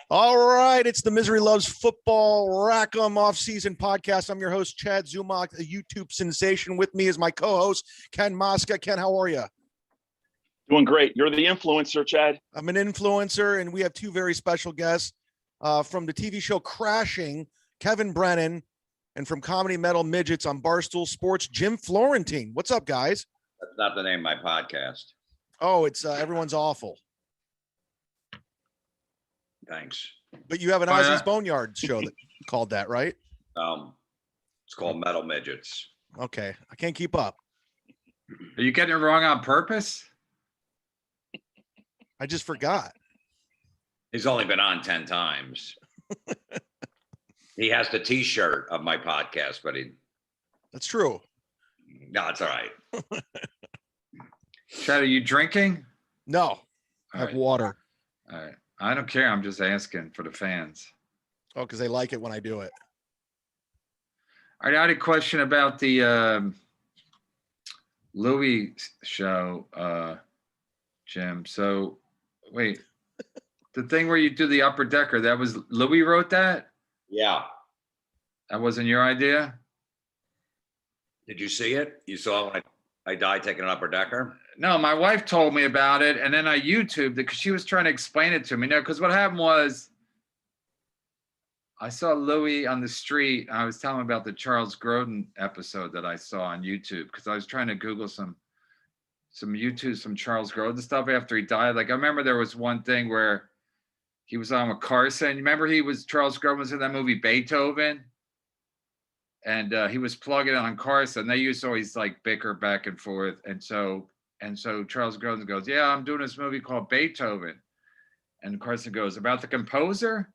All right, it's the Misery Loves Football Rack'em off-season podcast. I'm your host, Chad Zumock, a YouTube sensation. With me is my co-host, Ken Mosca. Ken, how are you? Doing great. You're the influencer, Chad. I'm an influencer, and we have two very special guests from the TV show Crashing, Kevin Brennan, and from Comedy Metal Midgets on Barstool Sports, Jim Florentine. What's up, guys? That's not the name of my podcast. Oh, it's Everyone's Awful. Thanks. But you have an Ozzy's Boneyard show that called that, right? It's called Metal Midgets. Okay, I can't keep up. Are you getting it wrong on purpose? I just forgot. He's only been on 10 times. He has the T-shirt of my podcast, but That's true. No, it's all right. Chad, are you drinking? No, I have water. All right. I don't care. I'm just asking for the fans. Oh, because they like it when I do it. All right, I had a question about the Louis show, Jim. So, wait, the thing where you do the upper decker, that was Louis wrote that? Yeah. That wasn't your idea? Did you see it? You saw when I died taking an upper decker? No, my wife told me about it, and then I YouTubed it because she was trying to explain it to me. No, because what happened was I saw Louis on the street. And I was telling him about the Charles Grodin episode that I saw on YouTube because I was trying to Google some Charles Grodin stuff after he died. Like I remember there was one thing where he was on with Carson. Remember Charles Grodin was in that movie Beethoven? And he was plugging on Carson. They used to always like bicker back and forth. And so Charles Grodin goes, yeah, I'm doing this movie called Beethoven. And Carson goes, about the composer?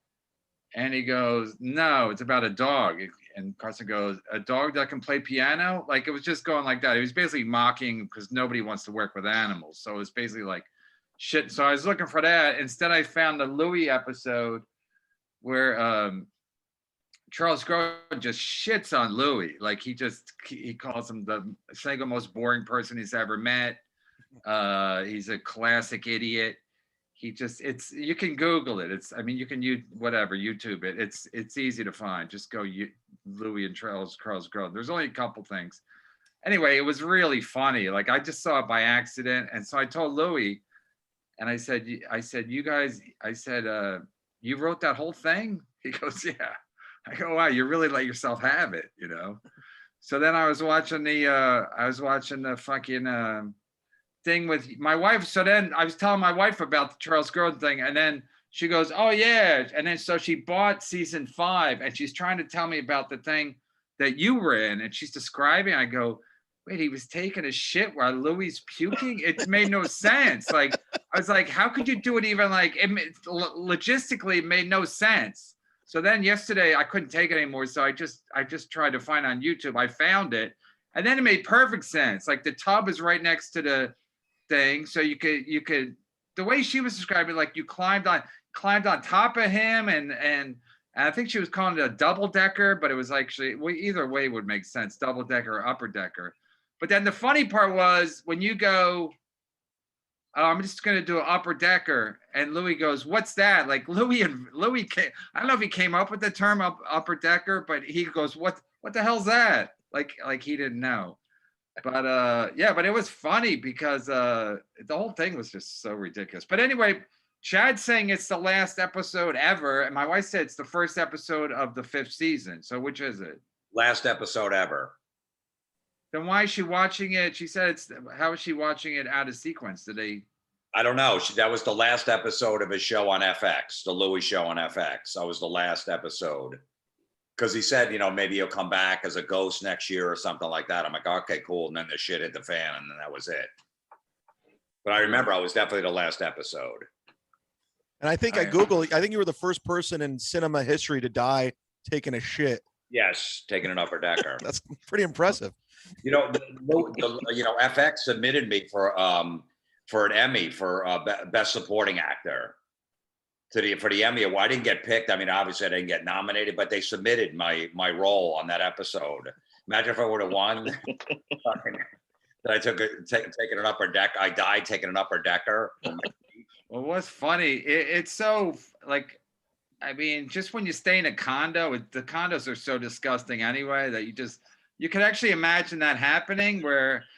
And he goes, no, it's about a dog. And Carson goes, a dog that can play piano? Like it was just going like that. He was basically mocking because nobody wants to work with animals. So it was basically like shit. So I was looking for that. Instead, I found the Louis episode where Charles Grodin just shits on Louis. Like he calls him the single most boring person he's ever met. He's a classic idiot. You can Google it. You can YouTube it. It's easy to find. Just go Louis and Charles Grodin. There's only a couple things. Anyway, it was really funny. Like I just saw it by accident. And so I told Louis and I said, you guys, you wrote that whole thing? He goes, yeah. I go, wow, you really let yourself have it, you know? So then I was watching the fucking thing with my wife. So then I was telling my wife about the Charles Grodin thing. And then she goes, oh yeah. And then so she bought season 5 and she's trying to tell me about the thing that you were in. And she's describing, I go, wait, he was taking a shit while Louis puking? It made no sense. Like, I was like, how could you do it even like, logistically it made no sense. So then yesterday I couldn't take it anymore. So I just tried to find on YouTube. I found it. And then it made perfect sense. Like the tub is right next to the thing. So you could, the way she was describing, like you climbed on top of him and I think she was calling it a double decker, but it was actually, well, either way would make sense, double decker or upper decker. But then the funny part was when you go, oh, I'm just going to do an upper decker. And Louis goes, what's that? Like Louis came, I don't know if he came up with the term upper decker, but he goes, what the hell's that? Like he didn't know. But yeah, but it was funny because the whole thing was just so ridiculous. But anyway, Chad's saying it's the last episode ever. And my wife said it's the first episode of the 5th season. So which is it? Last episode ever. Then why is she watching it? She said how is she watching it out of sequence? I don't know. That was the last episode of his show on FX, the Louis show on FX. That was the last episode. Because he said, maybe he'll come back as a ghost next year or something like that. I'm like, okay, cool. And then the shit hit the fan and then that was it. But I remember I was definitely the last episode. And I think I think you were the first person in cinema history to die taking a shit. Yes, taking an upper decker. That's pretty impressive. FX submitted me for an Emmy for Best Supporting Actor for the Emmy. I didn't get picked. I mean, obviously I didn't get nominated, but they submitted my role on that episode. Imagine if I would have won. That I taking an upper deck. I died taking an upper decker. Well, what's funny? It's so like, I mean, just when you stay in a condo, the condos are so disgusting anyway that you can actually imagine that happening.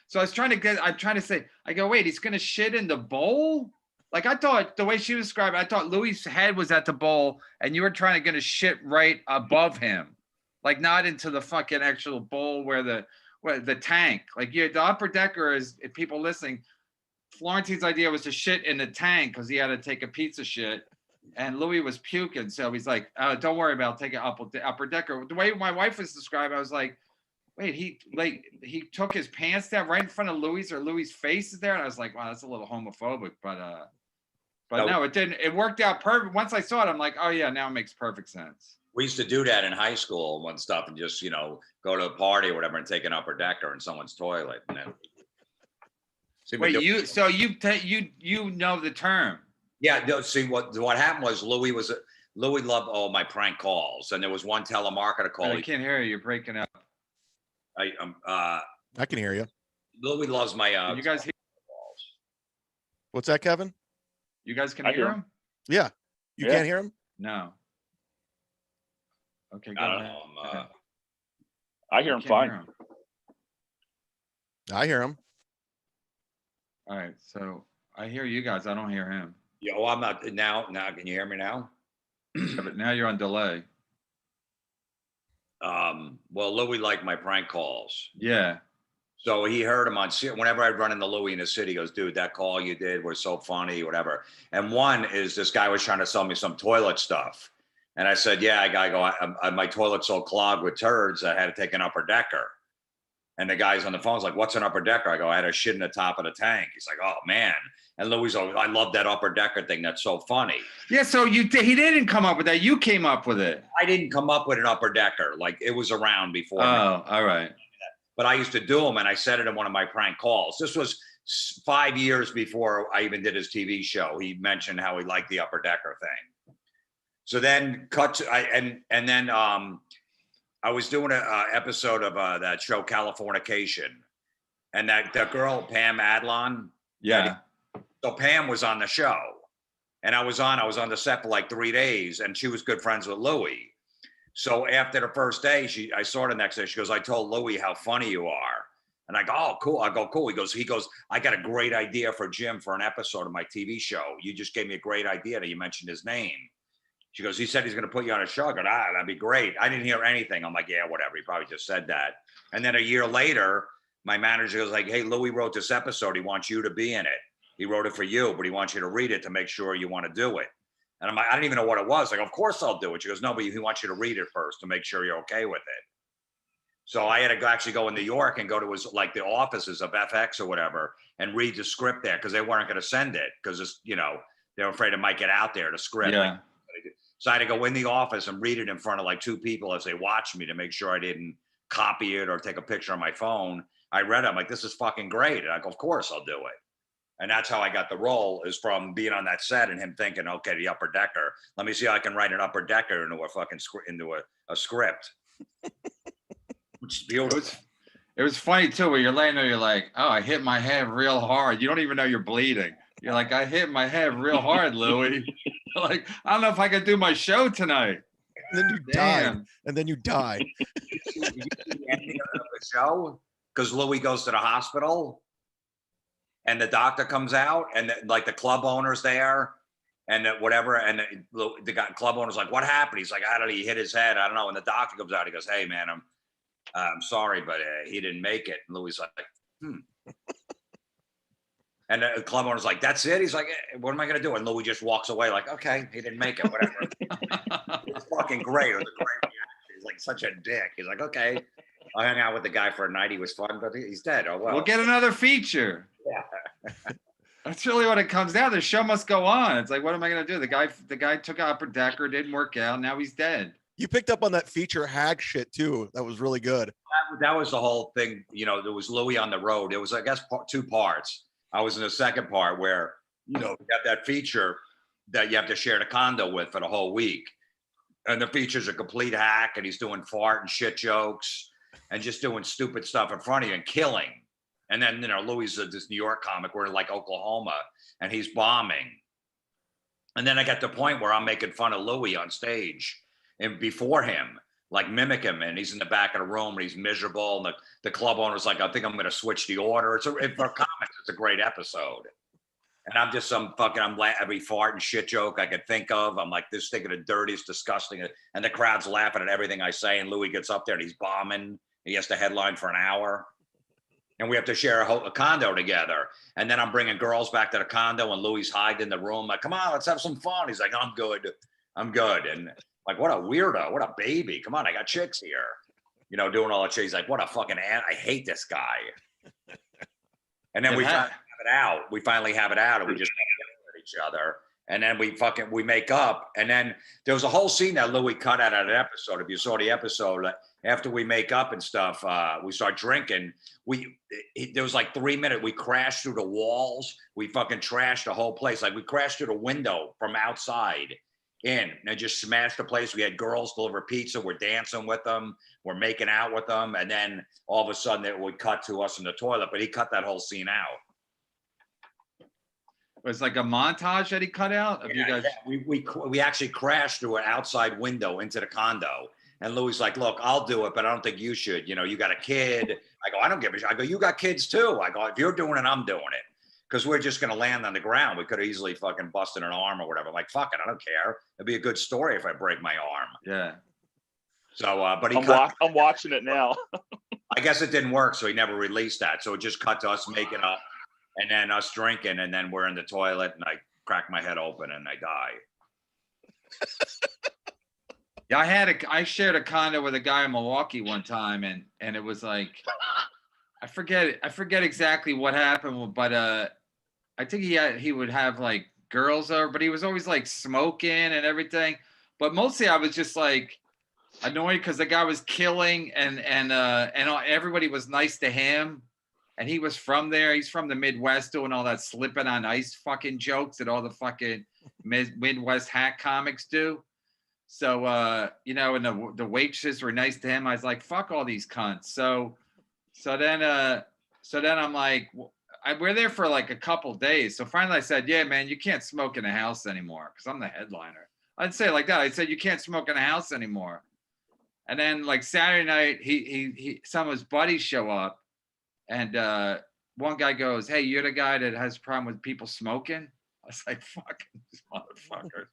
So I'm trying to say, I go, wait, he's gonna shit in the bowl? Like I thought the way she described it, I thought Louis' head was at the bowl and you were gonna shit right above him, like not into the fucking actual bowl where the tank. Like the upper decker is, if people listening, Florentine's idea was to shit in the tank because he had to take a pizza shit, and Louis was puking. So he's like, "Don't worry about taking upper decker." The way my wife was described, I was like, "Wait, he took his pants down right in front of Louis, or Louis' face is there," and I was like, "Wow, that's a little homophobic." But no, it didn't. It worked out perfect. Once I saw it, I'm like, "Oh yeah, now it makes perfect sense." We used to do that in high school and stuff, and just go to a party or whatever and take an upper decker in someone's toilet. And then, wait, you know the term? Yeah. No, see what happened was Louis loved all my prank calls, and there was one telemarketer call. I can't hear you. You're breaking up. I can hear you. Louis loves my Can you guys hear? calls. What's that, Kevin? You guys can I hear hear him? Yeah. You Yeah. can't hear him? No. Okay, go I don't ahead. know. I hear him Can't fine. hear him. I hear him. All right, so I hear you guys. I don't hear him. Yeah, I'm not now. Now, can you hear me now? Yeah, but now you're on delay. Well, Louis liked my prank calls. Yeah. So he heard him whenever I'd run into Louis in the city, he goes, dude, that call you did was so funny, whatever. And one is this guy was trying to sell me some toilet stuff. And I said, yeah, I go, my toilet's so clogged with turds, I had to take an upper decker. And the guy's on the phone, like, what's an upper decker? I go, I had a shit in the top of the tank. He's like, oh man. And Louis, I love that upper decker thing. That's so funny. Yeah, so he didn't come up with that. You came up with it. I didn't come up with an upper decker. Like it was around before me. Oh, all right. But I used to do them, and I said it in one of my prank calls. This was 5 years before I even did his TV show. He mentioned how he liked the upper decker thing. So then I was doing an episode of that show Californication, and that girl Pam Adlon. Yeah. So Pam was on the show, and I was on the set for like 3 days, and she was good friends with Louis. So after the first day, I saw her the next day. She goes, I told Louis how funny you are. And I go, oh, cool. I go, cool. He goes, I got a great idea for Jim for an episode of my TV show. You just gave me a great idea that you mentioned his name. She goes, he said he's going to put you on a show. I go, that'd be great. I didn't hear anything. I'm like, yeah, whatever. He probably just said that. And then a year later, my manager goes like, hey, Louis wrote this episode. He wants you to be in it. He wrote it for you, but he wants you to read it to make sure you want to do it. And I'm like, I didn't even know what it was. Like, of course I'll do it. She goes, no, but he wants you to read it first to make sure you're okay with it. So I had to actually go in New York and go to his, like the offices of FX or whatever and read the script there because they weren't going to send it because it's, they're afraid it might get out there, the script. Yeah. So I had to go in the office and read it in front of like 2 people as they watched me to make sure I didn't copy it or take a picture on my phone. I read it. I'm like, this is fucking great. And I go, of course I'll do it. And that's how I got the role, is from being on that set and him thinking, okay, the upper decker. Let me see how I can write an upper decker into a fucking a script. Which is beautiful. It was funny too, where you're laying there, you're like, oh, I hit my head real hard. You don't even know you're bleeding. You're like, I hit my head real hard, Louis. Like, I don't know if I could do my show tonight. And then you die. And then you die. The ending of the show, because Louis goes to the hospital. And the doctor comes out, and like the club owner's there, and whatever. And the club owner's like, "What happened?" He's like, "I don't know. He hit his head. I don't know." And the doctor comes out. He goes, "Hey, man, I'm sorry, but he didn't make it." And Louis is like, And the club owner's like, "That's it." He's like, "What am I gonna do?" And Louis just walks away, like, "Okay, he didn't make it. Whatever." It's fucking great. It was a great reaction. He's like such a dick. He's like, "Okay." I hung out with the guy for a night. He was fun, but he's dead. Oh well. We'll get another feature. Yeah. That's really what it comes down to. The show must go on. It's like, what am I gonna do? The guy took an upper decker, didn't work out. Now he's dead. You picked up on that feature hag shit too. That was really good. That was the whole thing. There was Louis on the road. It was, I guess, 2 parts. I was in the second part where, you got that feature that you have to share the condo with for the whole week. And the feature's a complete hack, and he's doing fart and shit jokes and just doing stupid stuff in front of you and killing. And then, Louis is this New York comic. We're in like Oklahoma, and he's bombing. And then I got to the point where I'm making fun of Louis on stage and before him, like mimic him. And he's in the back of the room and he's miserable. And the club owner's like, I think I'm going to switch the order. For comics, it's a great episode. And I'm just every fart and shit joke I could think of. I'm like, this thinking the dirtiest, disgusting. And the crowd's laughing at everything I say. And Louis gets up there and he's bombing. He has to headline for an hour. And we have to share a condo together. And then I'm bringing girls back to the condo and Louis hiding in the room. Like, come on, let's have some fun. He's like, I'm good. And like, what a weirdo. What a baby. Come on, I got chicks here. You know, doing all that shit. He's like, what a fucking I hate this guy. And then we finally have it out. And we just at each other. And then we make up. And then there was a whole scene that Louis cut out of that episode. If you saw the episode, after we make up and stuff, we start drinking. There was like 3 minutes. We crashed through the walls. We fucking trashed the whole place. Like we crashed through the window from outside in and just smashed the place. We had girls deliver pizza. We're dancing with them. We're making out with them. And then all of a sudden it would cut to us in the toilet, but he cut that whole scene out. It was like a montage that he cut out of you guys. Yeah. We actually crashed through an outside window into the condo. And Louis like, look, I'll do it, but I don't think you should. You know, you got a kid. I go, I don't give a shit. I go, you got kids too. I go, if you're doing it, I'm doing it. Because we're just going to land on the ground. We could have easily fucking busted an arm or whatever. Like, fuck it, I don't care. It'd be a good story if I break my arm. Yeah. So, but I'm watching it now. I guess it didn't work, so he never released that. So it just cut to us making up and then us drinking, and then we're in the toilet, and I crack my head open and I die. Yeah, I shared a condo with a guy in Milwaukee one time, and it was like, I forget exactly what happened, but I think he would have like girls over, but he was always like smoking and everything. But mostly I was just like annoyed because the guy was killing and everybody was nice to him. And he was from there. He's from the Midwest doing all that slipping on ice fucking jokes that all the fucking Midwest hack comics do. So, you know, and the waitresses were nice to him. I was like, fuck all these cunts. So then I'm like, we're there for like a couple days. So finally I said, yeah, man, you can't smoke in the house anymore. Cause I'm the headliner. I'd say like that. I said, you can't smoke in the house anymore. And then like Saturday night, he some of his buddies show up. And one guy goes, hey, you're the guy that has a problem with people smoking? I was like, fuck this motherfucker.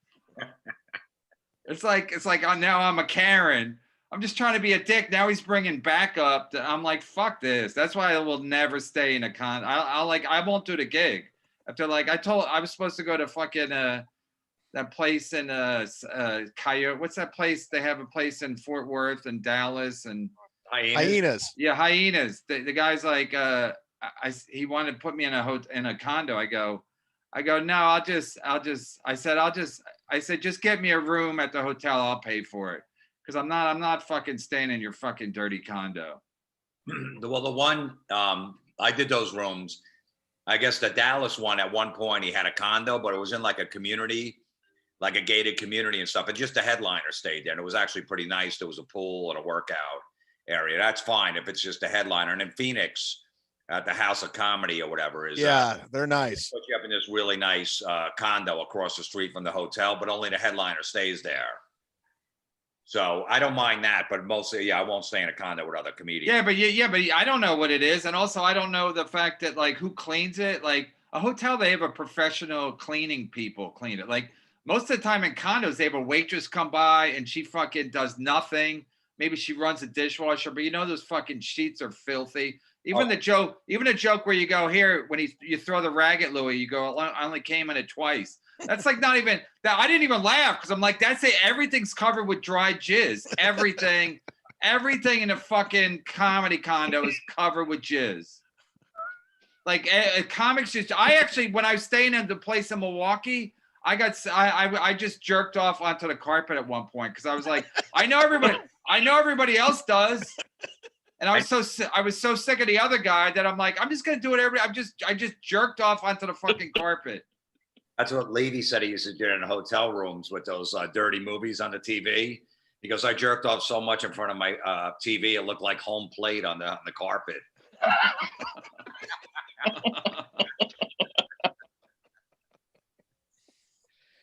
It's like now I'm a Karen. I'm just trying to be a dick. Now he's bringing back up. I'm like, fuck this. That's why I will never stay in a con. I won't do the gig. After like I was supposed to go to fucking that place in Coyote. What's that place? They have a place in Fort Worth and Dallas and Hyenas. Yeah, Hyenas. The guy's like, he wanted to put me in a condo. I go, no, I said, just get me a room at the hotel. I'll pay for it. Cause I'm not fucking staying in your fucking dirty condo. Well, the one, I did those rooms. I guess the Dallas one at one point, he had a condo, but it was in like a community, like a gated community and stuff. And just the headliner stayed there. And it was actually pretty nice. There was a pool and a workout area. That's fine if it's just a headliner. And in Phoenix at the House of Comedy or whatever is they're nice. Put you up in this really nice condo across the street from the hotel, but only the headliner stays there. So I don't mind that, but mostly, I won't stay in a condo with other comedians. Yeah, but I don't know what it is, and also I don't know the fact that like who cleans it. Like a hotel, they have a professional cleaning people clean it. Like most of the time in condos, they have a waitress come by and she fucking does nothing. Maybe she runs a dishwasher, but you know those fucking sheets are filthy. Even the joke where you go here when you throw the rag at Louis, you go, I only came in it twice. That's like not even that. I didn't even laugh because I'm like, that's it. Everything's covered with dry jizz. Everything in a fucking comedy condo is covered with jizz. Like comics just. I actually, when I was staying in the place in Milwaukee, I just jerked off onto the carpet at one point because I was like, I know everybody else does. And I was so sick of the other guy that I'm like, I'm just gonna do it I just jerked off onto the fucking carpet. That's what Levy said he used to do in hotel rooms with those dirty movies on the TV. He goes, I jerked off so much in front of my TV, it looked like home plate on the carpet.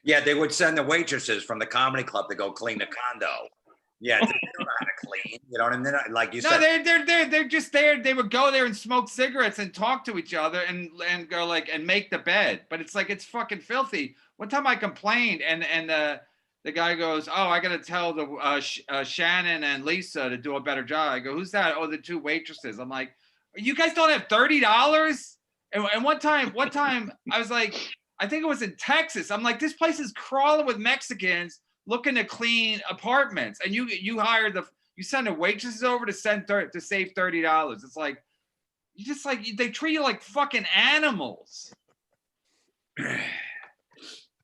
Yeah, they would send the waitresses from the comedy club to go clean the condo. Yeah, they don't know how to clean. You know what I mean? Like you No, said. they're just there. They would go there and smoke cigarettes and talk to each other and go like and make the bed. But it's like it's fucking filthy. One time I complained and the guy goes, "Oh, I got to tell the Shannon and Lisa to do a better job." I go, "Who's that?" "Oh, the two waitresses." I'm like, "You guys don't have $30?" And one time I was like, I think it was in Texas. I'm like, this place is crawling with Mexicans looking to clean apartments, and you send the waitresses over to save $30. It's like you just like they treat you like fucking animals.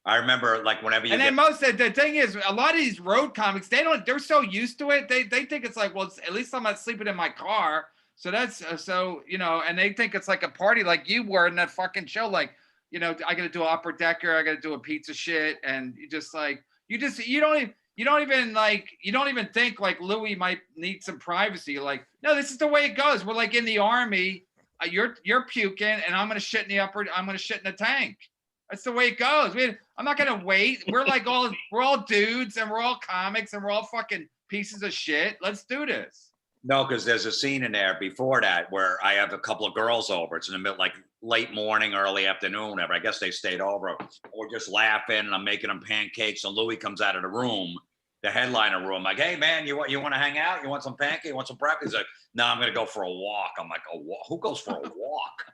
I remember like whenever you. And then the thing is, a lot of these road comics, they're so used to it. They think it's like, well, at least I'm not sleeping in my car. So that's and they think it's like a party, like you were in that fucking show. Like, I got to do an upper decker, I got to do a pizza shit, and you don't even think like Louis might need some privacy. You're like, no, this is the way it goes. We're like in the army. You're puking, and I'm gonna shit in the tank. That's the way it goes. I'm not gonna wait. We're all dudes, and we're all comics, and we're all fucking pieces of shit. Let's do this. No, because there's a scene in there before that where I have a couple of girls over. It's in the middle, like late morning, early afternoon, whatever. I guess they stayed over. We're just laughing, and I'm making them pancakes. And Louis comes out of the room, the headliner room, like, "Hey man, you want to hang out? You want some pancake? You want some breakfast?" He's like, "No, I'm gonna go for a walk." I'm like, "A walk? Who goes for a walk?"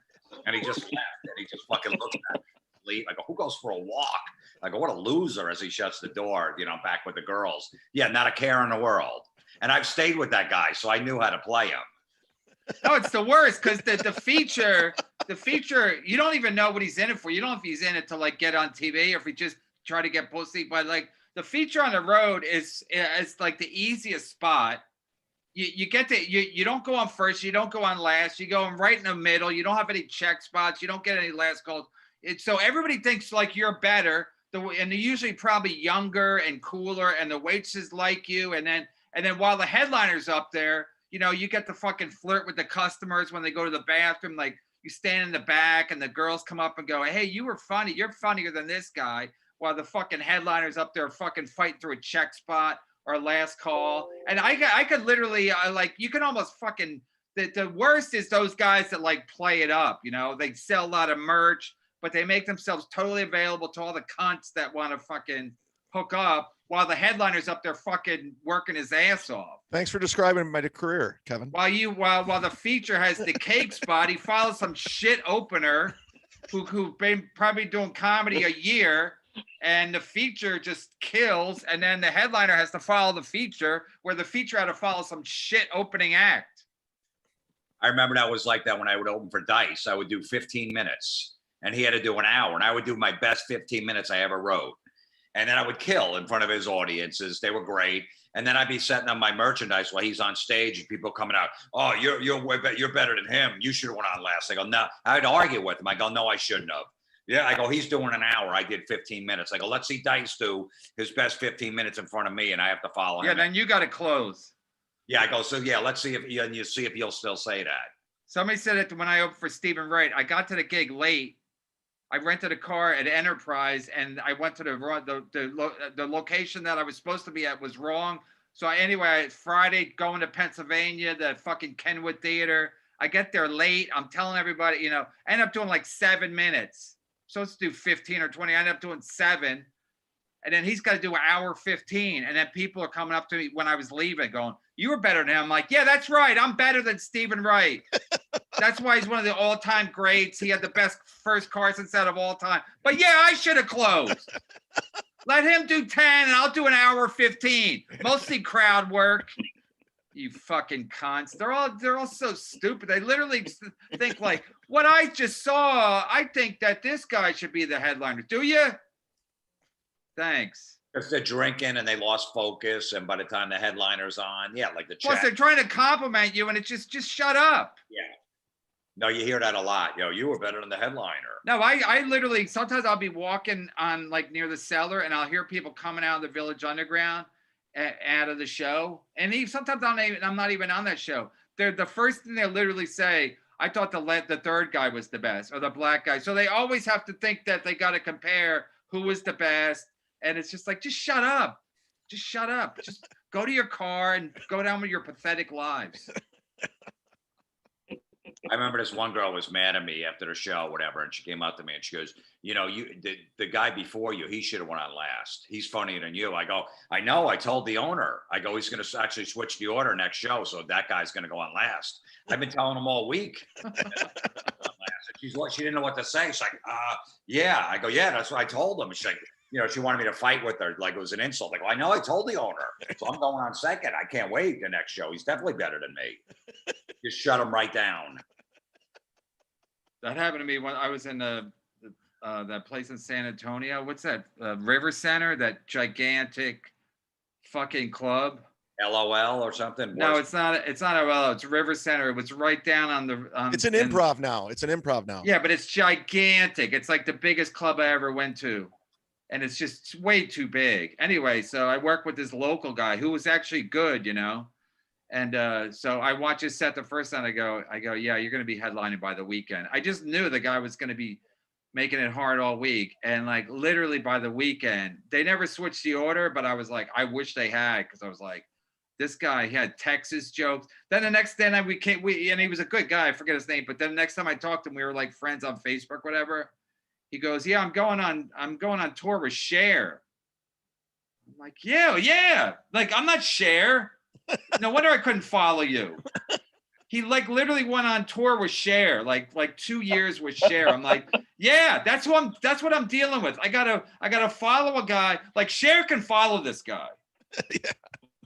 And he just laughed, and he just fucking looks at me. I go, "Who goes for a walk?" I go, "What a loser!" As he shuts the door, back with the girls. Yeah, not a care in the world. And I've stayed with that guy, so I knew how to play him. No, it's the worst because the feature, you don't even know what he's in it for. You don't know if he's in it to like get on TV or if he just try to get pussy. But like the feature on the road is like the easiest spot. You don't go on first, you don't go on last, you go right in the middle. You don't have any check spots, you don't get any last calls. So everybody thinks like you're better. And they're usually probably younger and cooler, and the waitresses like you, and then while the headliner's up there, you get to fucking flirt with the customers when they go to the bathroom. Like you stand in the back and the girls come up and go, "Hey, you were funny. You're funnier than this guy." While the fucking headliner's up there fucking fighting through a check spot or last call. And I could literally you can almost fucking, the worst is those guys that like play it up. They sell a lot of merch, but they make themselves totally available to all the cunts that want to fucking hook up while the headliner's up there fucking working his ass off. Thanks for describing my career, Kevin. While the feature has the cake spot, he follows some shit opener who been probably doing comedy a year, and the feature just kills, and then the headliner has to follow the feature, where the feature had to follow some shit opening act. I remember that was like that when I would open for Dice. I would do 15 minutes, and he had to do an hour, and I would do my best 15 minutes I ever wrote. And then I would kill in front of his audiences. They were great. And then I'd be setting up my merchandise while he's on stage, and people coming out, "Oh, you're better than him. You should have went on last." I go, "No." I'd argue with him. I go, "No, I shouldn't have." Yeah, I go, "He's doing an hour. I did 15 minutes." I go, "Let's see Dice do his best 15 minutes in front of me, and I have to follow him." Yeah, then you got to close. Yeah, I go, "So yeah, let's see if you see if he'll still say that." Somebody said it when I opened for Stephen Wright. I got to the gig late. I rented a car at Enterprise, and I went to the location that I was supposed to be at was wrong. So anyway, Friday going to Pennsylvania, the fucking Kenwood Theater. I get there late. I'm telling everybody, I end up doing like 7 minutes. So let's do 15 or 20. I end up doing 7. And then he's got to do an hour 15. And then people are coming up to me when I was leaving going, "You were better than him." I'm like, "Yeah, that's right. I'm better than Stephen Wright." That's why he's one of the all-time greats. He had the best first Carson set of all time. But yeah, I should have closed. Let him do 10 and I'll do an hour 15. Mostly crowd work. You fucking cunts. They're all so stupid. They literally think like, what I just saw, I think that this guy should be the headliner. Do you? Thanks. Because they're drinking and they lost focus, and by the time the headliner's on, yeah, like the chat. Plus, they're trying to compliment you, and it's just shut up. Yeah. No, you hear that a lot. You were better than the headliner. No, I literally, sometimes I'll be walking on like near the cellar, and I'll hear people coming out of the Village Underground out of the show. And sometimes I'm not even on that show. They're the first thing they literally say, "I thought the third guy was the best," or the black guy. So they always have to think that they got to compare who was the best. And it's just like, just shut up. Just shut up. Just go to your car and go down with your pathetic lives. I remember this one girl was mad at me after the show, whatever, and she came up to me and she goes, you know, the guy before you, he should have went on last. He's funnier than you. I go, I know. I told the owner. I go, he's going to actually switch the order next show, so that guy's going to go on last. I've been telling him all week. She didn't know what to say. She's like, yeah. I go, yeah, that's what I told him. She's like, you know, she wanted me to fight with her like it was an insult. Like, well, I know I told the owner, so I'm going on second. I can't wait the next show. He's definitely better than me. Just shut him right down. That happened to me when I was in that place in San Antonio. What's that? River Center, that gigantic fucking club. LOL or something? No, it's not. It's not LOL. It's River Center. It was right down on the. It's an improv now. It's an improv now. Yeah, but it's gigantic. It's like the biggest club I ever went to, and it's just way too big. Anyway, so I worked with this local guy who was actually good, you know. And so I watched his set the first time. I go, yeah, you're going to be headlining by the weekend. I just knew the guy was going to be making it hard all week. And like literally by the weekend, they never switched the order, but I was like, I wish they had, because I was like, this guy, he had Texas jokes. Then the next day and he was a good guy. I forget his name. But then the next time I talked to him, we were like friends on Facebook, whatever. He goes, yeah, I'm going on tour with Cher. I'm like, yeah. Like, I'm not Cher. No wonder I couldn't follow you. He like literally went on tour with Cher, like 2 years with Cher. I'm like, yeah, that's what I'm dealing with. I gotta follow a guy. Like Cher can follow this guy. Yeah.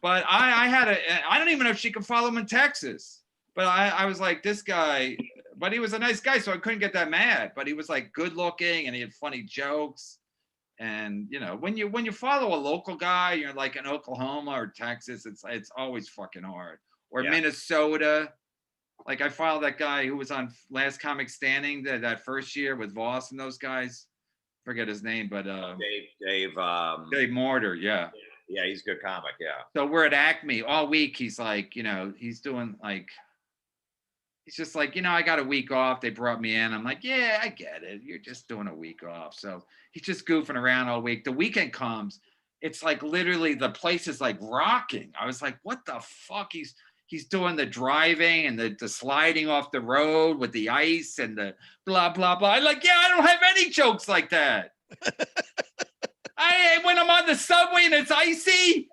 But I don't even know if she can follow him in Texas. But I was like, this guy, but he was a nice guy, so I couldn't get that mad. But he was like good looking and he had funny jokes. And you know, when you follow a local guy, you're like in Oklahoma or Texas, it's always fucking hard. Or Minnesota. Like I followed that guy who was on Last Comic Standing that first year with Voss and those guys. Forget his name, but Dave Mortar, yeah. Yeah, he's a good comic, yeah. So we're at Acme all week. He's like, you know, he's doing like, he's just like, you know, I got a week off. They brought me in. I'm like, yeah, I get it. You're just doing a week off. So he's just goofing around all week. The weekend comes. It's like literally the place is like rocking. I was like, what the fuck? He's doing the driving and the sliding off the road with the ice and the blah, blah, blah. I'm like, yeah, I don't have any jokes like that. When I'm on the subway and it's icy.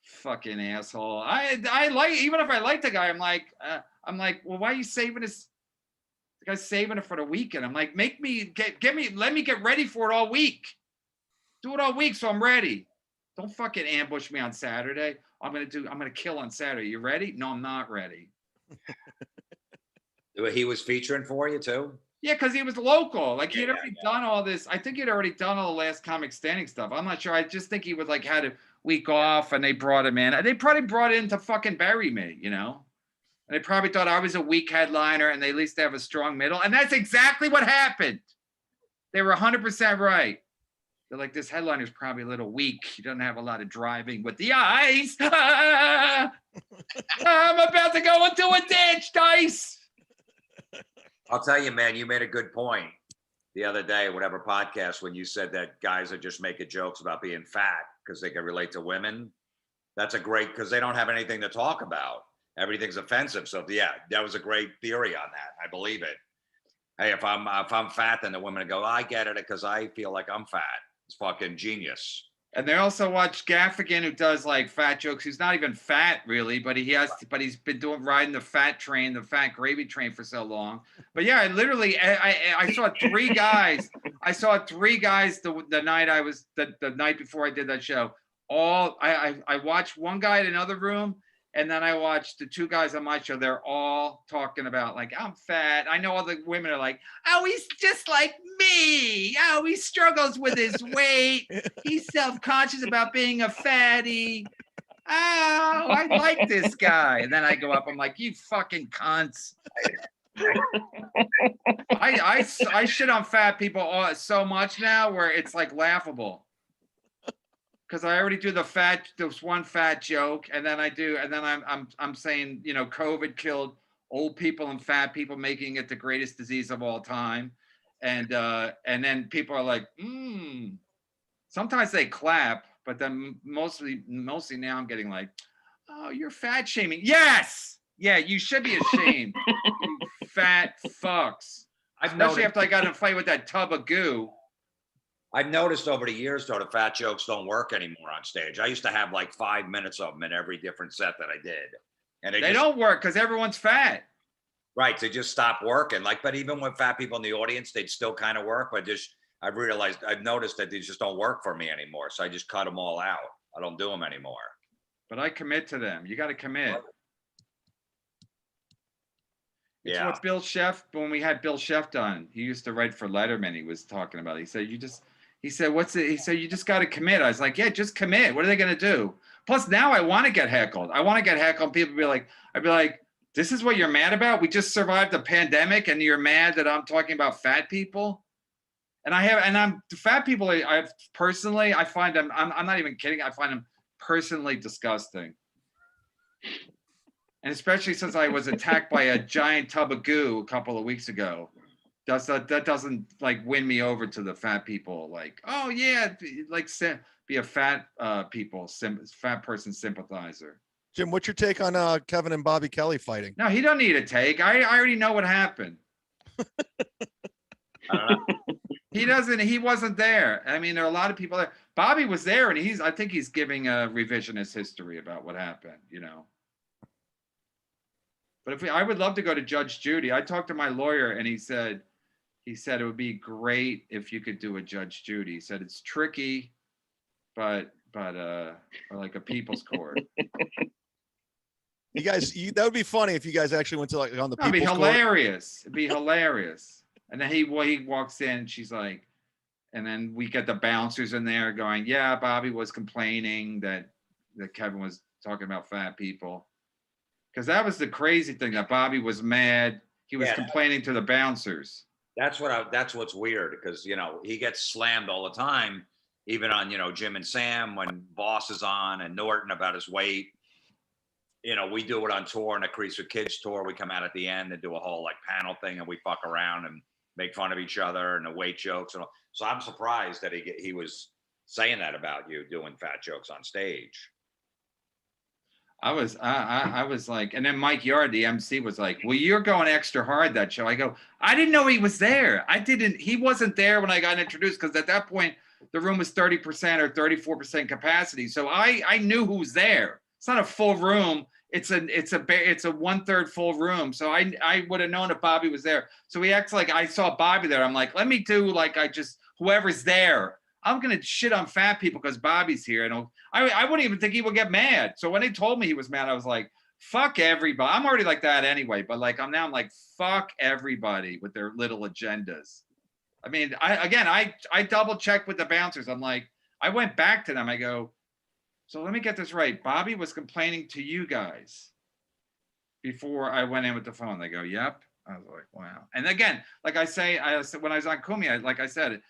Fucking asshole. I like, even if I like the guy, I'm like, well, why are you saving this? The guy's saving it for the weekend. I'm like, let me get ready for it all week. Do it all week so I'm ready. Don't fucking ambush me on Saturday. I'm gonna kill on Saturday. You ready? No, I'm not ready. He was featuring for you too? Yeah, because he was local. Like he had already done all this. I think he'd already done all the Last Comic Standing stuff. I'm not sure. I just think he was like had a week off and they brought him in. They probably brought in to fucking bury me, you know? And they probably thought I was a weak headliner and they at least have a strong middle. And that's exactly what happened. They were 100% right. They're like, this headliner's probably a little weak. He doesn't have a lot of driving with the ice. I'm about to go into a ditch, Dice. I'll tell you, man, you made a good point the other day, whatever podcast, when you said that guys are just making jokes about being fat because they can relate to women. That's a great, because they don't have anything to talk about. Everything's offensive. So yeah, that was a great theory on that. I believe it. Hey, if I'm fat, then the women go, I get it because I feel like I'm fat. It's fucking genius. And they also watch Gaffigan, who does like fat jokes. He's not even fat really, but he's been riding the fat train, the fat gravy train for so long. But yeah, I saw three guys. I saw three guys the night I was the night before I did that show. I watched one guy in another room, and then I watched the two guys on my show. They're all talking about like, I'm fat. I know all the women are like, oh, he's just like me. Oh, he struggles with his weight. He's self-conscious about being a fatty. Oh, I like this guy. And then I go up, I'm like, you fucking cunts. I shit on fat people so much now where it's like laughable. Because I already do this one fat joke, and then I'm saying, you know, COVID killed old people and fat people, making it the greatest disease of all time. and then people are like, sometimes they clap, but then mostly now I'm getting like, oh, you're fat shaming. Yes, yeah, you should be ashamed, you fat fucks. Especially after I got in a fight with that tub of goo. I've noticed over the years, though, the fat jokes don't work anymore on stage. I used to have like 5 minutes of them in every different set that I did, and they don't work because everyone's fat. Right, they just stopped working. Like, but even with fat people in the audience, they'd still kind of work. But I've noticed that they just don't work for me anymore. So I just cut them all out. I don't do them anymore. But I commit to them. You got to commit. It's what Bill Sheff, when we had Bill Sheff on, he used to write for Letterman. He was talking about it. He said, you just got to commit. I was like, yeah, just commit. What are they going to do? Plus now I want to get heckled. People be like, I'd be like, this is what you're mad about? We just survived a pandemic and you're mad that I'm talking about fat people? And fat people, I personally, I find them, I'm not even kidding. I find them personally disgusting. And especially since I was attacked by a giant tub of goo a couple of weeks ago. That doesn't like win me over to the fat people. Like, oh yeah, like be a fat fat person sympathizer. Jim, what's your take on Kevin and Bobby Kelly fighting? No, he don't need a take. I already know what happened. He wasn't there. I mean, there are a lot of people there. Bobby was there, and I think he's giving a revisionist history about what happened, you know. But I would love to go to Judge Judy. I talked to my lawyer, and he said it would be great if you could do a Judge Judy. He said it's tricky, but like a people's court. You guys, that would be funny if you guys actually went to like on the people's court. It'd be hilarious. And then he walks in, she's like, and then we get the bouncers in there going, yeah, Bobby was complaining that Kevin was talking about fat people. Because that was the crazy thing, that Bobby was mad. He was complaining to the bouncers. That's what's weird, because, you know, he gets slammed all the time, even on, you know, Jim and Sam when Boss is on, and Norton about his weight. You know, we do it on tour, on the Crease with Kids tour. We come out at the end and do a whole like panel thing, and we fuck around and make fun of each other and the weight jokes and all. So I'm surprised that he was saying that about you, doing fat jokes on stage. I was like, and then Mike Yard, the MC, was like, well, you're going extra hard that show. I go, I didn't know he was there. He wasn't there when I got introduced, because at that point the room was 30% or 34% capacity. So I knew who was there. It's not a full room. It's a 1/3 full room. So I would have known if Bobby was there. So he acts like I saw Bobby there. I'm like, let me do like whoever's there. I'm gonna shit on fat people because Bobby's here. And I wouldn't even think he would get mad. So when they told me he was mad, I was like, fuck everybody. I'm already like that anyway. But like I'm like, fuck everybody with their little agendas. I mean, I double checked with the bouncers. I'm like, I went back to them. I go, so let me get this right. Bobby was complaining to you guys before I went in with the phone. They go, yep. I was like, wow. And again, like I say, when I was on Cumia, like I said,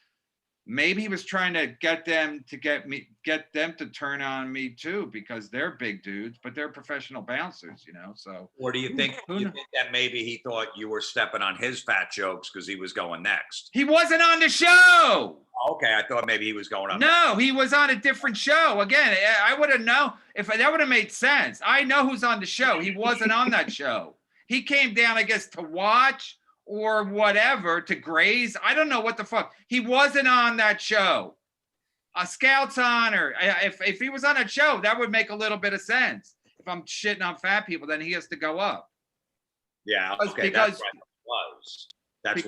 maybe he was trying to get them to turn on me too, because they're big dudes, but they're professional bouncers, you know. So, or do you think that maybe he thought you were stepping on his fat jokes because he was going next? He wasn't on the show. Okay, I thought maybe he was going on. No, he was on a different show. Again, I would have known if that would have made sense. I know who's on the show. He wasn't on that show. He came down, I guess, to watch or whatever, to graze. I don't know what the fuck. He wasn't on that show. A Scout's honor. If he was on that show, that would make a little bit of sense. If I'm shitting on fat people, then he has to go up. Yeah, okay, that's right. It was. That's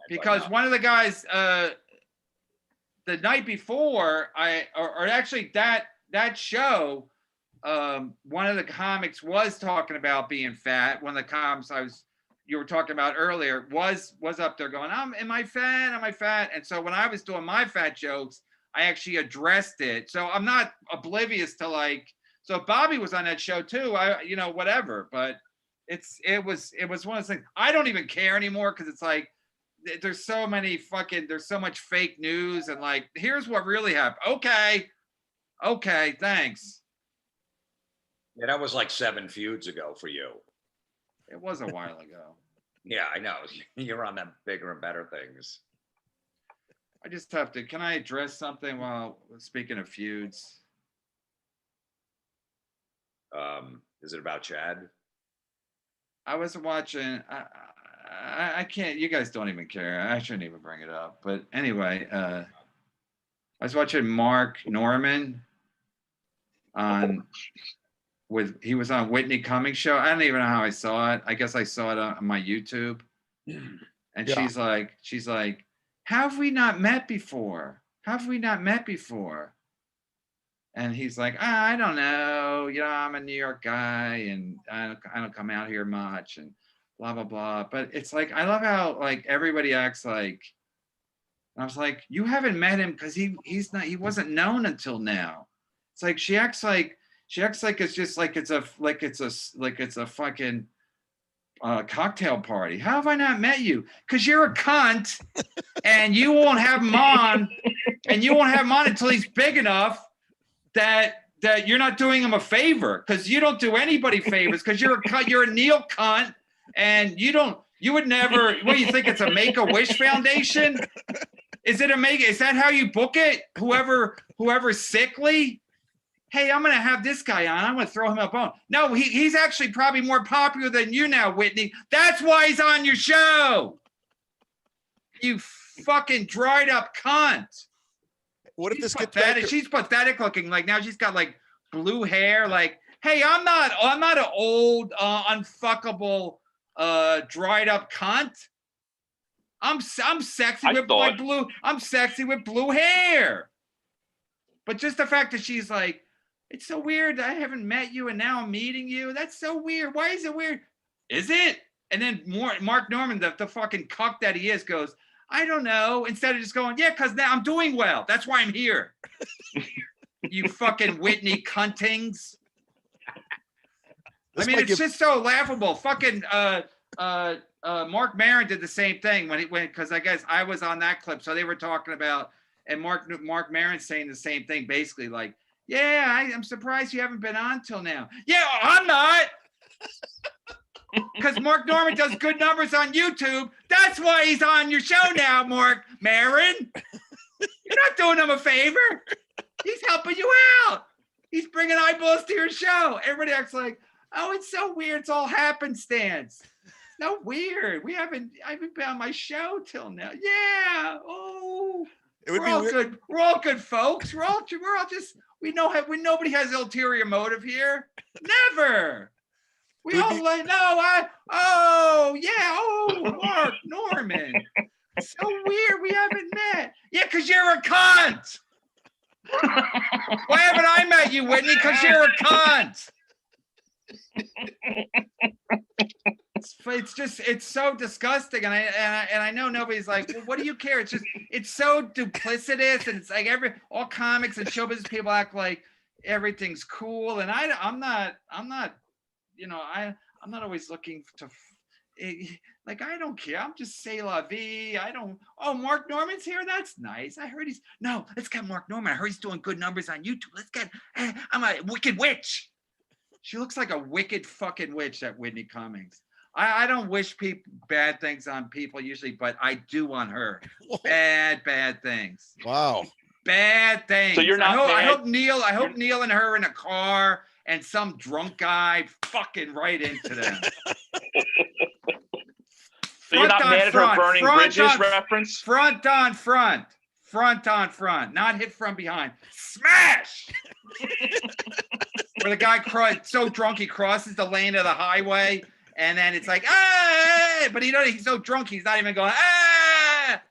because one of the guys, the night before, actually that show, one of the comics was talking about being fat. One of the comics you were talking about earlier was up there going, am I fat? Am I fat? And so when I was doing my fat jokes, I actually addressed it. So I'm not oblivious to like, so if Bobby was on that show too, whatever. But it was one of those things. I don't even care anymore, because it's like, there's so much fake news, and like, here's what really happened. Okay, thanks. Yeah, that was like 7 feuds ago for you. It was a while ago. Yeah, I know. You're on them bigger and better things. I just have to. Can I address something while speaking of feuds? Is it about Chad? I was watching. I can't. You guys don't even care. I shouldn't even bring it up. But anyway, I was watching Mark Norman on he was on Whitney Cummings show. I don't even know how I saw it. I guess I saw it on my YouTube. And Yeah. she's like, have we not met before? Have we not met before? And he's like, I don't know. You know, I'm a New York guy and I don't come out here much and blah, blah, blah. But it's like, I love how like everybody acts like, and I was like, you haven't met him because he wasn't known until now. It's like she acts like it's just like it's a fucking cocktail party. How have I not met you? Because you're a cunt and you won't have him on until he's big enough that you're not doing him a favor, because you don't do anybody favors, because you're a Neil cunt and you would never. What do you think? It's a Make-A-Wish Foundation? Is that how you book it? Whoever's sickly? Hey, I'm gonna have this guy on. I'm gonna throw him a bone. No, he's actually probably more popular than you now, Whitney. That's why he's on your show. You fucking dried up cunt. What if this gets pathetic? back? She's pathetic looking. Like now she's got like blue hair. Like, hey, I'm not an old, unfuckable, dried up cunt. I'm sexy with like blue. I'm sexy with blue hair. But just the fact that she's like, it's so weird that I haven't met you and now I'm meeting you. That's so weird. Why is it weird? Is it? And then Mark Norman, the fucking cuck that he is, goes, I don't know. Instead of just going, yeah, because now I'm doing well. That's why I'm here. You fucking Whitney cuntings. I mean, it's just so laughable. Fucking Mark Maron did the same thing because I guess I was on that clip. So they were talking about, and Mark Maron saying the same thing, basically like, yeah, I'm surprised you haven't been on till now. Yeah, I'm not. Because Mark Norman does good numbers on YouTube. That's why he's on your show now, Mark Maron. You're not doing him a favor. He's helping you out. He's bringing eyeballs to your show. Everybody acts like, oh, it's so weird. It's all happenstance. It's no weird. I haven't been on my show till now. Yeah. Oh, we're all good. We're all good folks. We're all just, nobody has ulterior motive here. Never. We all like, Mark Norman. So weird. We haven't met. Yeah, because you're a cunt. Why haven't I met you, Whitney? Because you're a cunt. It's so disgusting, and I know nobody's like, well, what do you care? It's so duplicitous, and it's like all comics and show business people act like everything's cool, and I'm not, you know, I'm not always looking to, like, I don't care. I'm just say la vie. Oh, Mark Norman's here. That's nice. I heard let's get Mark Norman. I heard he's doing good numbers on YouTube. I'm a wicked witch. She looks like a wicked fucking witch, that Whitney Cummings. I don't wish people bad things on people usually, but I do on her. Bad things. Wow. Bad things. So you're not. I hope Neil and her in a car and some drunk guy fucking right into them. So you're not mad at her burning bridges reference? Front on front. Not hit from behind. Smash! Where the guy so drunk he crosses the lane of the highway, and then it's like, ah! But he's so drunk he's not even going, ah!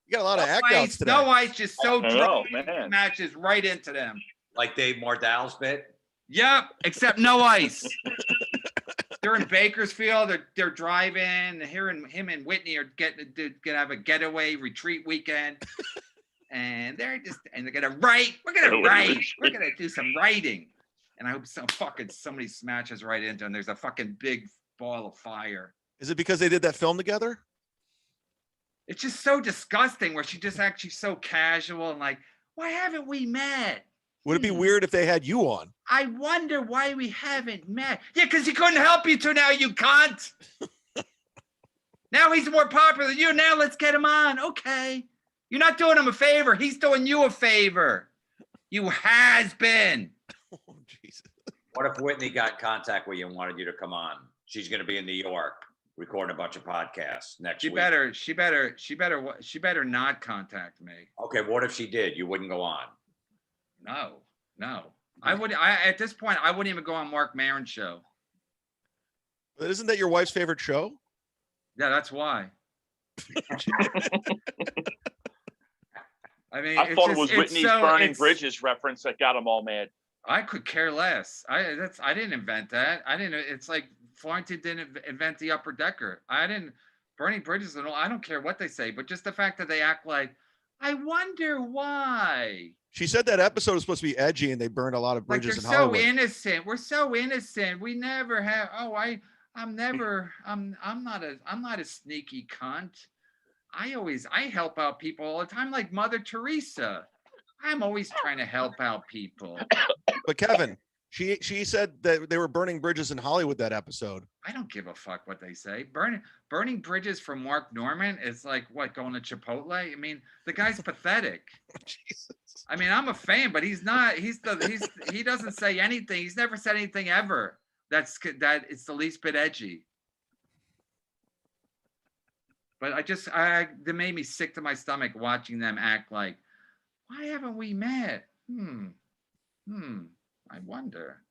You got a lot of act outs today. No ice, just so drunk, smashes right into them. Like Dave Mardell's bit? Yep, except no ice. They're in Bakersfield. They're driving. Him and Whitney are gonna have a getaway retreat weekend, and they're gonna write. We're gonna write. We're gonna do some writing, and I hope somebody smashes right into them. There's a fucking big ball of fire. Is it because they did that film together? It's just so disgusting. Where she just actually so casual and like, why haven't we met? Would it be weird if they had you on? I wonder why we haven't met. Yeah, because he couldn't help you till now, you cunt. Now he's more popular than you. Now let's get him on. Okay. You're not doing him a favor. He's doing you a favor. You has been. Oh, Jesus. What if Whitney got in contact with you and wanted you to come on? She's going to be in New York recording a bunch of podcasts next week. She better not contact me. Okay, what if she did? You wouldn't go on. No. At this point, I wouldn't even go on Mark Maron's show. But isn't that your wife's favorite show? Yeah, that's why. I mean, I thought it was Whitney's Burning Bridges reference that got them all mad. I could care less. I didn't invent that. It's like Florentine didn't invent the upper decker. Burning Bridges and all. I don't care what they say, but just the fact that they act like, I wonder why. She said that episode was supposed to be edgy and they burned a lot of bridges in Hollywood. They're so innocent. We're so innocent. We never have. I'm not a sneaky cunt. I help out people all the time, like Mother Teresa. I'm always trying to help out people. But Kevin, she said that they were burning bridges in Hollywood that episode. I don't give a fuck what they say. Burning bridges for Mark Norman is like what, going to Chipotle? I mean, the guy's pathetic. Jesus. I mean, I'm a fan, but he doesn't say anything. He's never said anything ever that it's the least bit edgy. But they made me sick to my stomach watching them act like, why haven't we met? I wonder.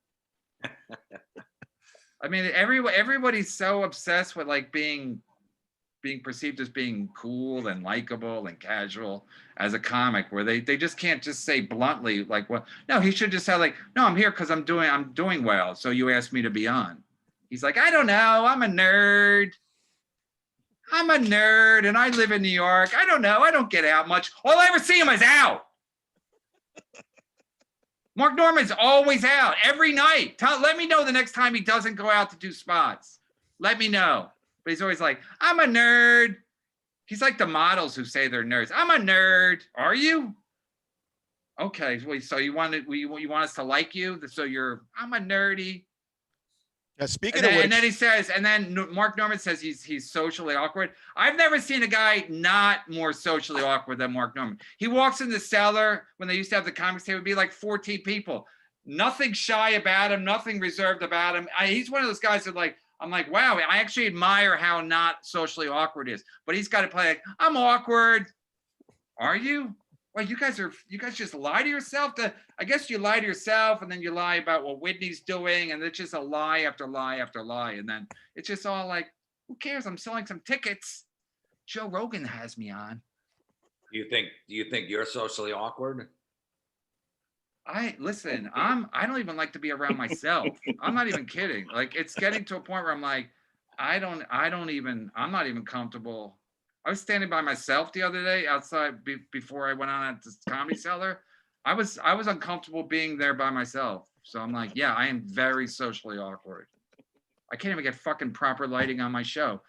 I mean, everybody's so obsessed with like being perceived as being cool and likable and casual as a comic, where they just can't just say bluntly like, well, no, he should just say like, no, I'm here because I'm doing well, so you asked me to be on. He's like, I don't know, I'm a nerd and I live in New York. I don't know, I don't get out much. All I ever see him is out. Mark Norman's always out every night. Let me know the next time he doesn't go out to do spots. Let me know. But he's always like, I'm a nerd. He's like the models who say they're nerds. I'm a nerd. Are you? Okay. So you want us to like you? So I'm a nerdy. Yeah, speaking of which, and then Mark Norman says he's socially awkward. I've never seen a guy not more socially awkward than Mark Norman. He walks in the cellar when they used to have the comics table, would be like 14 people. Nothing shy about him, nothing reserved about him. He's one of those guys that like, I'm like, wow, I actually admire how not socially awkward is. But he's got to play like, I'm awkward. Are you? Well, you guys just lie to yourself. I guess you lie to yourself and then you lie about what Whitney's doing, and it's just a lie after lie after lie. And then it's just all like, who cares? I'm selling some tickets. Joe Rogan has me on. Do you think you're socially awkward? I don't even like to be around myself. I'm not even kidding. Like, it's getting to a point where I'm like, I'm not even comfortable. I was standing by myself the other day outside before I went on at this Comedy Cellar. I was uncomfortable being there by myself. So I'm like, yeah, I am very socially awkward. I can't even get fucking proper lighting on my show.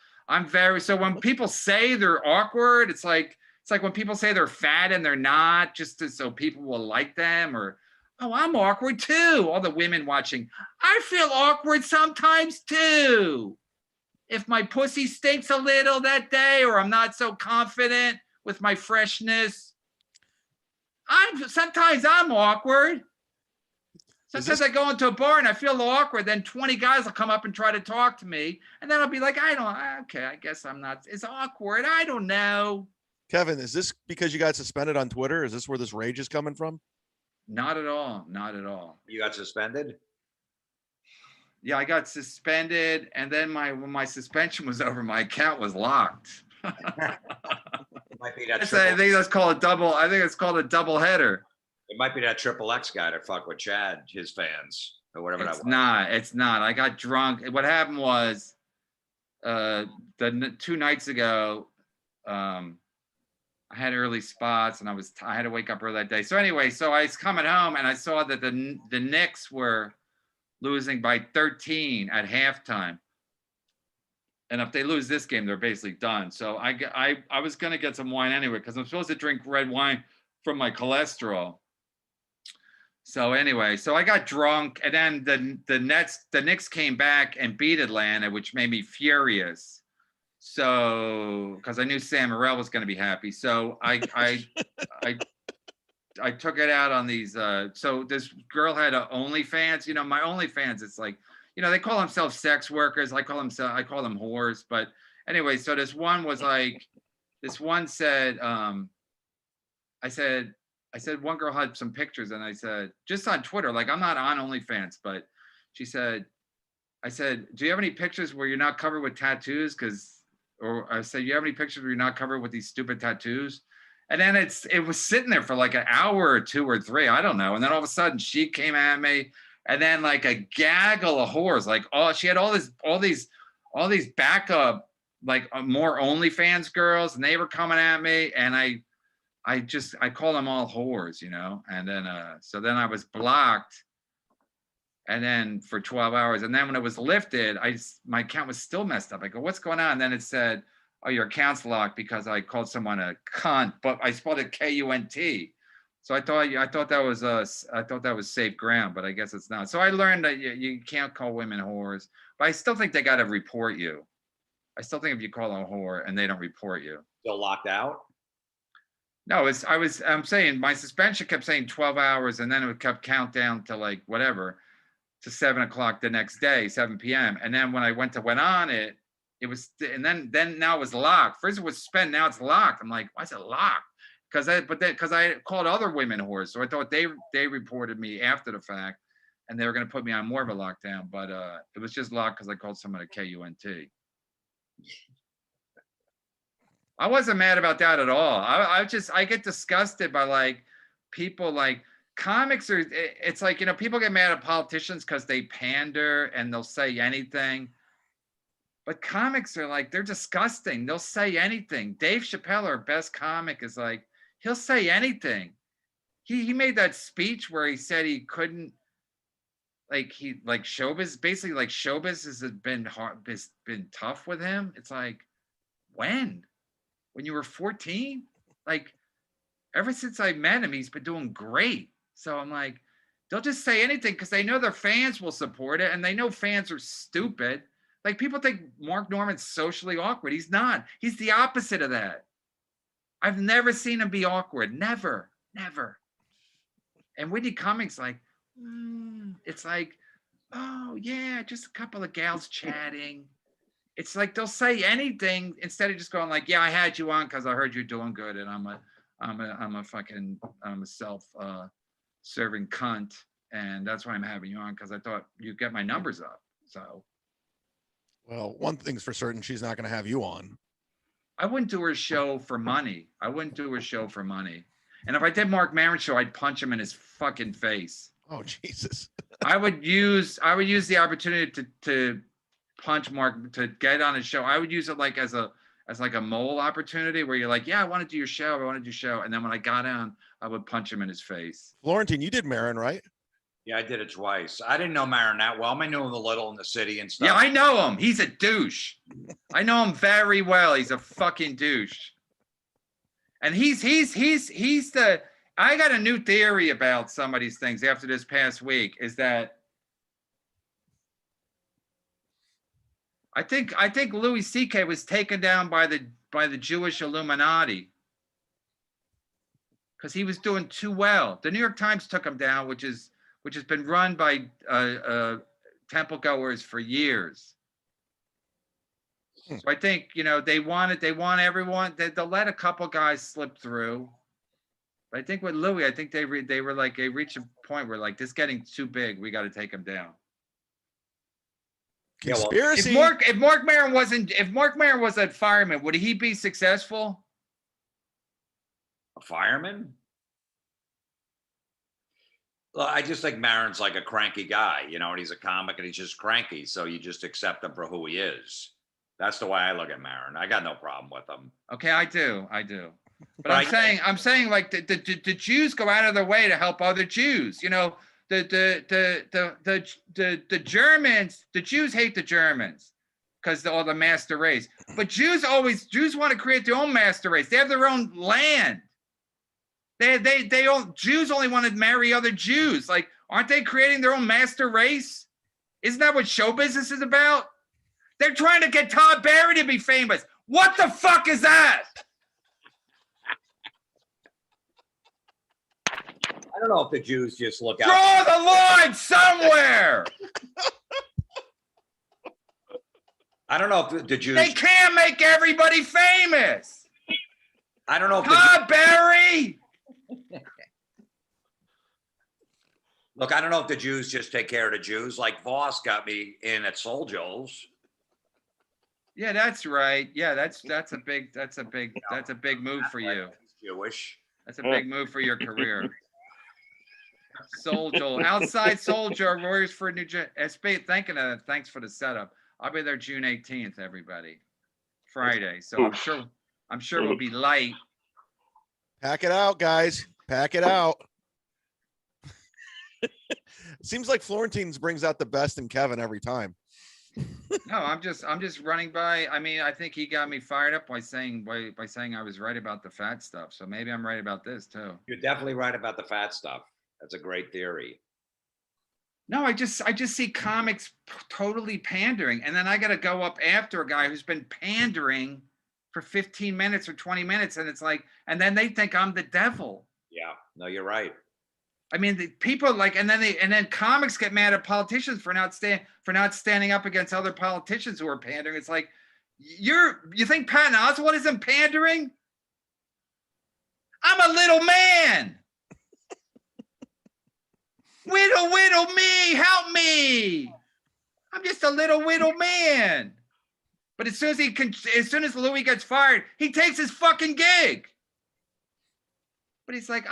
So when people say they're awkward, it's like when people say they're fat and they're not, so people will like them, or, oh, I'm awkward too. All the women watching, I feel awkward sometimes too. If my pussy stinks a little that day, or I'm not so confident with my freshness, sometimes I'm awkward. Sometimes I go into a bar and I feel awkward. Then 20 guys will come up and try to talk to me. And then I'll be like, I guess I'm not. It's awkward. I don't know. Kevin, is this because you got suspended on Twitter? Is this where this rage is coming from? Not at all. Not at all. You got suspended? Yeah, I got suspended, and then when my suspension was over, my account was locked. Might be that I think that's called a double. I think it's called a double header. It might be that XXX guy to fuck with Chad, his fans, or whatever that was. It's not. I got drunk. What happened was, the 2 nights ago, I had early spots, and I had to wake up early that day. So anyway, I was coming home, and I saw that the Knicks were losing by 13 at halftime, and if they lose this game, they're basically done. So I was gonna get some wine anyway, because I'm supposed to drink red wine from my cholesterol. So anyway, so I got drunk, and then the Knicks came back and beat Atlanta, which made me furious. So because I knew Sam Morril was going to be happy, so I took it out on these. So this girl had a OnlyFans. You know, my OnlyFans. It's like, you know, they call themselves sex workers. I call them whores. But anyway, so this one was like, this one said, I said one girl had some pictures, and I said, just on Twitter, like I'm not on OnlyFans, but she said, I said, do you have any pictures where you're not covered with tattoos? Or I said, you have any pictures where you're not covered with these stupid tattoos? And then it was sitting there for like an hour or two or three, I don't know. And then all of a sudden she came at me, and then like a gaggle of whores, like she had all these backup, like more OnlyFans girls, and they were coming at me, and I call them all whores, you know. And then so then I was blocked, and then for 12 hours, and then when it was lifted, my account was still messed up. I go, what's going on? And then it said, oh, your account's locked because I called someone a cunt, but I spelled it K-U-N-T. So I thought that was safe ground, but I guess it's not. So I learned that you can't call women whores, but I still think they got to report you. I still think if you call them a whore and they don't report you, Still locked out? no, I'm saying my suspension kept saying 12 hours, and then it kept count down to like whatever, to 7 o'clock the next day, 7 p.m. And then when I went on it, it was, and then now it was locked. First it was suspended, now it's locked. I'm like, why is it locked? Because I called other women whores, so I thought they reported me after the fact, and they were going to put me on more of a lockdown. But it was just locked because I called someone a K-U-N-T. I wasn't mad about that at all. I get disgusted by like people, like comics are. It's like, you know, people get mad at politicians because they pander and they'll say anything. But comics are like, they're disgusting. They'll say anything. Dave Chappelle, our best comic, is like, he'll say anything. He made that speech where he said he couldn't, like showbiz, basically like showbiz has been tough with him. It's like, when you were 14? Like, ever since I met him, he's been doing great. So I'm like, they'll just say anything because they know their fans will support it, and they know fans are stupid. Like, people think Mark Norman's socially awkward. He's not. He's the opposite of that. I've never seen him be awkward. Never. And Whitney Cummings, like, it's like, oh yeah, just a couple of gals chatting. It's like they'll say anything instead of just going like, yeah, I had you on because I heard you're doing good, and I'm a self-serving cunt, and that's why I'm having you on, because I thought you'd get my numbers up. So. Well, one thing's for certain, she's not going to have you on. I wouldn't do her show for money. And if I did Mark Maron's show, I'd punch him in his fucking face. Oh, Jesus. I would use the opportunity to punch Mark, to get on his show. I would use it like as a mole opportunity where you're like, yeah, I want to do your show. And then when I got on, I would punch him in his face. Florentine, you did Maron, right? Yeah, I did it twice. I didn't know Maron that well. I knew him a little in the city and stuff. Yeah, I know him. He's a douche. I know him very well. He's a fucking douche. And he's the, I got a new theory about some of these things after this past week, is that I think Louis C.K. was taken down by the Jewish Illuminati because he was doing too well. The New York Times took him down, which has been run by temple goers for years. So I think, you know, they want everyone. They'll let a couple guys slip through. But I think with Louis, I think they reached a point where like, this is getting too big. We got to take him down. Conspiracy. If Mark Maron was a fireman, would he be successful? A fireman? Well, I just think Maron's like a cranky guy, you know, and he's a comic and he's just cranky. So you just accept him for who he is. That's the way I look at Maron. I got no problem with him. Okay, I do. But I'm saying like the Jews go out of their way to help other Jews. You know, the Germans, the Jews hate the Germans because they're all the master race. But Jews want to create their own master race. They have their own land. They all Jews only want to marry other Jews. Like, aren't they creating their own master race? Isn't that what show business is about? They're trying to get Todd Barry to be famous. What the fuck is that? I don't know if the Jews just look out. Draw the line somewhere. I don't know if the Jews. They can't make everybody famous. I don't know if Todd Barry. Look, I don't know if the Jews just take care of the Jews. Like Voss got me in at Soul Joe's. Yeah, that's right. Yeah, that's a big move for you. He's Jewish. That's a big move for your career. Soldier, outside soldier, Warriors for New Jersey. Thanks for the setup. I'll be there June 18th, everybody. Friday. So I'm sure we'll be light. Pack it out, guys. Pack it out. It seems like Florentines brings out the best in Kevin every time. No, I'm just running by. I mean, I think he got me fired up by saying I was right about the fat stuff. So maybe I'm right about this too. You're definitely right about the fat stuff. That's a great theory. No, I just see comics totally pandering, and then I got to go up after a guy who's been pandering for 15 minutes or 20 minutes, and it's like, and then they think I'm the devil. Yeah, no, you're right. I mean, the people like, and then comics get mad at politicians for not standing up against other politicians who are pandering. It's like, you think Patton Oswalt isn't pandering? I'm a little man. Whittle me, help me. I'm just a little man. But as soon as Louis gets fired, he takes his fucking gig. But he's like,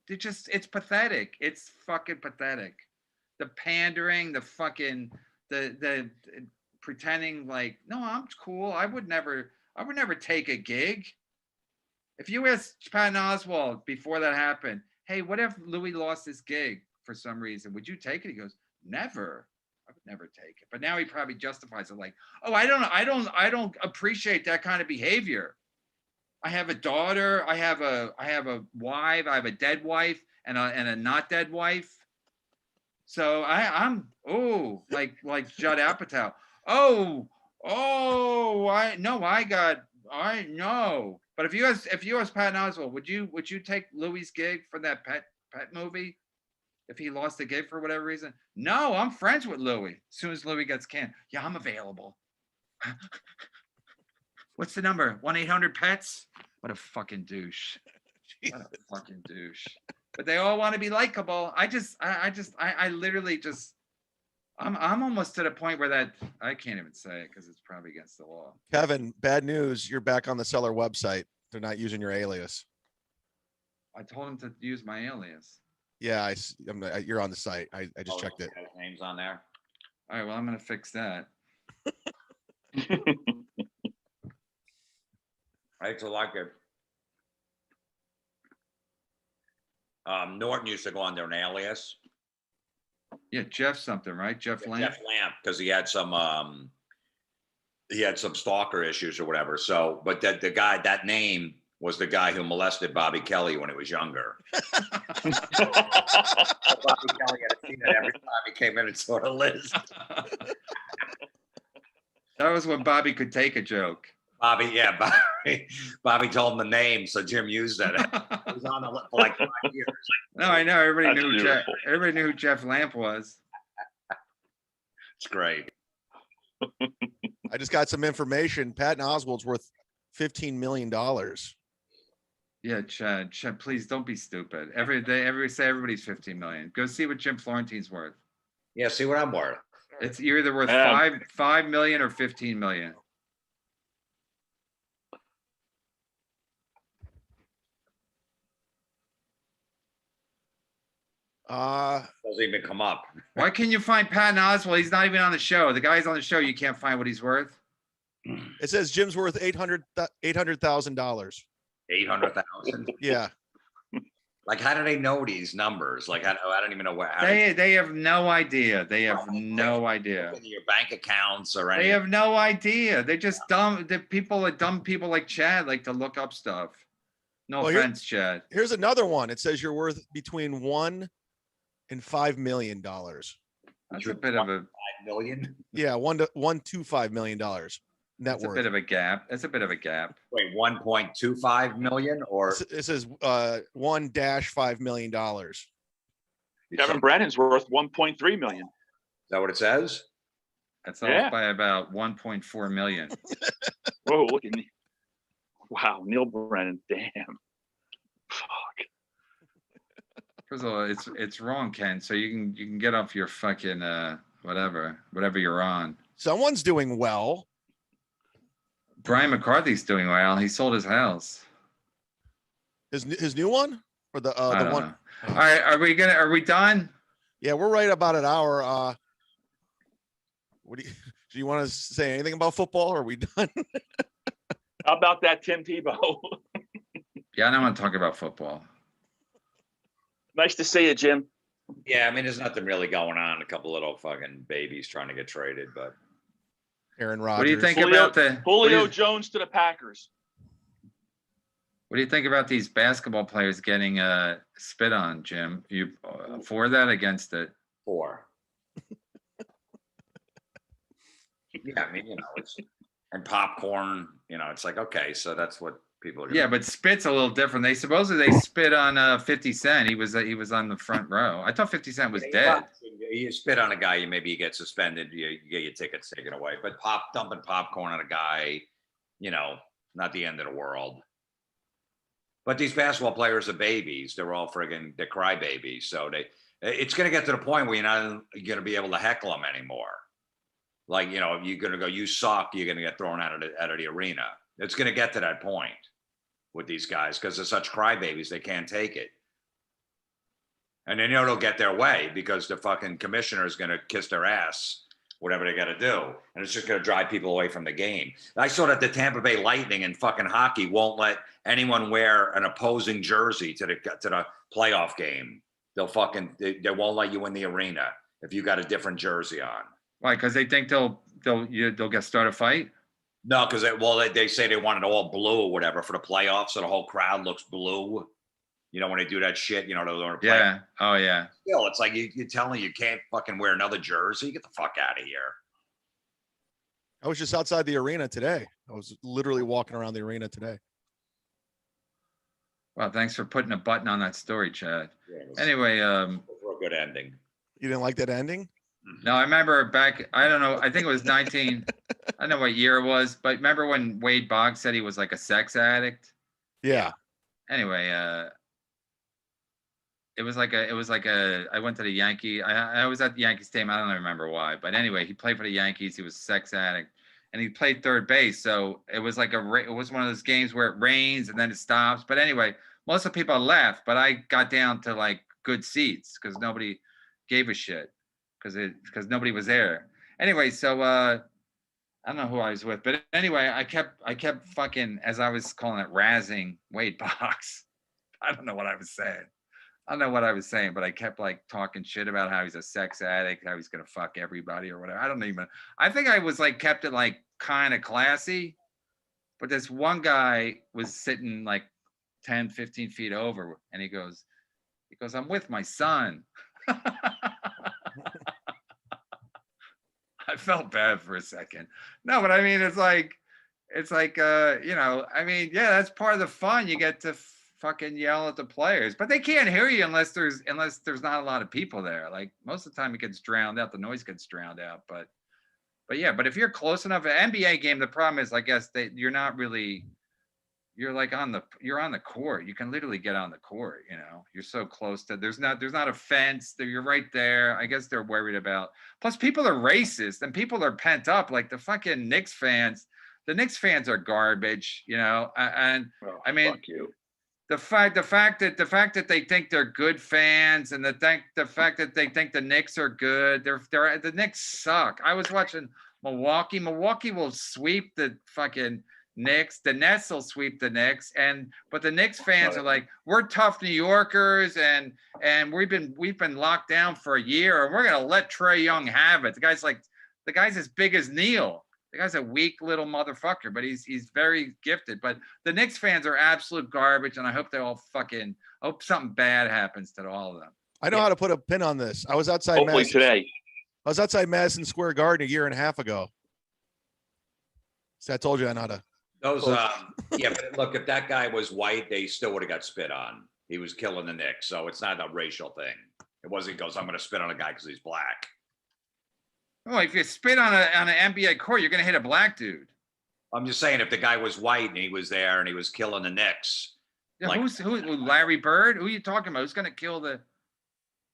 it's pathetic. It's fucking pathetic. The pandering, the fucking, the pretending like, no, I'm cool. I would never take a gig. If you asked Patton Oswalt before that happened, hey, what if Louis lost his gig for some reason? Would you take it? He goes, never. I would never take it. But now he probably justifies it like, oh, I don't appreciate that kind of behavior. I have a daughter. I have a wife. I have a dead wife and a not dead wife. So I'm like Judd Apatow. I know. But if you ask Patton Oswalt, would you take Louis' gig for that pet movie? If he lost a gig for whatever reason? No, I'm friends with Louis. As soon as Louis gets canned, yeah, I'm available. What's the number? 1-800-PETS? What a fucking douche. What a fucking douche. But they all want to be likable. I literally just, I'm almost to the point where that I can't even say it because it's probably against the law. Kevin, bad news. You're back on the seller website. They're not using your alias. I told him to use my alias. Yeah, you're on the site. I just checked it. Names on there. All right, well, I'm gonna fix that. I used to like it. Norton used to go under an alias. Yeah, Jeff something, right? Jeff Lamp. Jeff Lamp, because he had some stalker issues or whatever. So, but the guy, that name was the guy who molested Bobby Kelly when he was younger. Bobby Kelly had to see that every time he came in and saw the list. That was when Bobby could take a joke. Bobby told him the name, so Jim used it. It was on the list for like 5 years. No, I know. Everybody That's knew beautiful. everybody knew who Jeff Lamp was. It's great. I just got some information. Patton Oswalt's worth $15 million. Yeah, Chad, please don't be stupid. Everybody's 15 million. Go see what Jim Florentine's worth. Yeah, see what I'm worth. You're either worth Yeah. 5 million or 15 million. Doesn't even come up. Why can't you find Patton Oswalt? He's not even on the show. The guy's on the show. You can't find what he's worth. It says Jim's worth $800,000. 800,000. Yeah. Like, how do they know these numbers? Like, I don't even know where. They have no idea. They have no idea. Your bank accounts or They anything. have no idea. They're just dumb. The dumb people like Chad like to look up stuff. No Well, offense, Chad. Here's another one. It says you're worth between $1 and $5 million. That's a bit of a 5 million. Yeah, $1 to $5 million net that's a worth. bit of a gap. That's a bit of a gap. Wait, 1.25 million or It says $1-5 million. Kevin Brennan's worth 1.3 million. Is that what it says? That's Yeah. off by about 1.4 million. Whoa, look at me. Wow, Neil Brennan. Damn. Fuck. First of all, it's wrong, Ken. So you can get off your fucking whatever you're on. Someone's doing well. Brian McCarthy's doing well. He sold his house. His new one or the I don't one? know. All right, are we done? Yeah, we're right about an hour. What do you want to say anything about football? Or are we done? How about that Tim Tebow? Yeah, I don't want to talk about football. Nice to see you, Jim. Yeah, I mean, there's nothing really going on. A couple little fucking babies trying to get traded, but Aaron Rodgers. What do you think Julio- about the Julio Jones to the Packers. What do you think about these basketball players getting spit on, Jim? You for that, against it? 4. Yeah, I mean, it's and popcorn. It's like, okay, so that's what people are. Gonna Yeah, but spit's a little different. They spit on 50 Cent. He was on the front row. I thought 50 Cent was dead. You spit on a guy, maybe you get suspended. You get your tickets taken away. But dumping popcorn on a guy, not the end of the world. But these basketball players are babies. They're all they're crybabies. So it's going to get to the point where you're not going to be able to heckle them anymore. Like, you're going to go, you suck. You're going to get thrown out of the arena. It's going to get to that point with these guys because they're such crybabies. They can't take it. And then they'll get their way because the fucking commissioner is going to kiss their ass, whatever they got to do. And it's just going to drive people away from the game. I saw that the Tampa Bay Lightning in fucking hockey won't let anyone wear an opposing jersey to the playoff game. They won't let you in the arena if you got a different jersey on. Why? Because they think they'll start a fight. No, because they say they want it all blue or whatever for the playoffs, so the whole crowd looks blue. When they do that shit, they're play. Yeah. Oh yeah. Still, it's like you're telling me you can't fucking wear another jersey. Get the fuck out of here. I was just outside the arena today. I was literally walking around the arena today. Well, thanks for putting a button on that story, Chad. Yeah, Anyway, for a good ending. You didn't like that ending? no, I remember back. I don't know. I think it was 19. I don't know what year it was, but remember when Wade Boggs said he was like a sex addict? Yeah. Anyway, it was like I went to the Yankee. I was at the Yankee Stadium. I don't remember why, but anyway, he played for the Yankees. He was a sex addict, and he played third base. So it was like it was one of those games where it rains and then it stops. But anyway, most of the people left, but I got down to like good seats because nobody gave a shit because nobody was there. Anyway, so I don't know who I was with, but anyway, I kept fucking, as I was calling it, razzing Wade Boggs. I don't know what I was saying. I don't know what I was saying, but I kept like talking shit about how he's a sex addict, how he's gonna fuck everybody or whatever. I think I was like kept it like kind of classy, but this one guy was sitting like 10, 15 feet over, and he goes, I'm with my son. I felt bad for a second. No, but I mean, it's like, I mean, yeah, that's part of the fun. You get to fucking yell at the players, but they can't hear you unless there's not a lot of people there. Like most of the time it gets drowned out. The noise gets drowned out. But yeah, but if you're close enough, an NBA game, the problem is, I guess, you're not really, you're on the court. You can literally get on the court, you're so close to, there's not a fence there. You're right there. I guess they're worried about, plus people are racist and people are pent up. Like the fucking Knicks fans, are garbage, and I mean, Fuck you. the fact that they think they're good fans and the fact that they think the Knicks are good, the Knicks suck. I was watching Milwaukee. Milwaukee will sweep the fucking Knicks. The Nets will sweep the Knicks, but the Knicks fans are like, we're tough New Yorkers, and we've been locked down for a year, and we're gonna let Trae Young have it. The guy's as big as Neil. The guy's a weak little motherfucker, but he's very gifted. But the Knicks fans are absolute garbage, and I hope I hope something bad happens to all of them. I know how to put a pin on this. I was outside Hopefully Madison. today. I was outside Madison Square Garden a year and a half ago. So I told you I know how to. Those, yeah, but look, if that guy was white, they still would have got spit on. He was killing the Knicks, so it's not a racial thing. It wasn't goes, I'm going to spit on a guy because he's black. Oh, if you spit on an NBA court, you're gonna hit a black dude. I'm just saying, if the guy was white and he was there and he was killing the Knicks. Yeah, like, who? Larry Bird? Who are you talking about? Who's gonna kill the?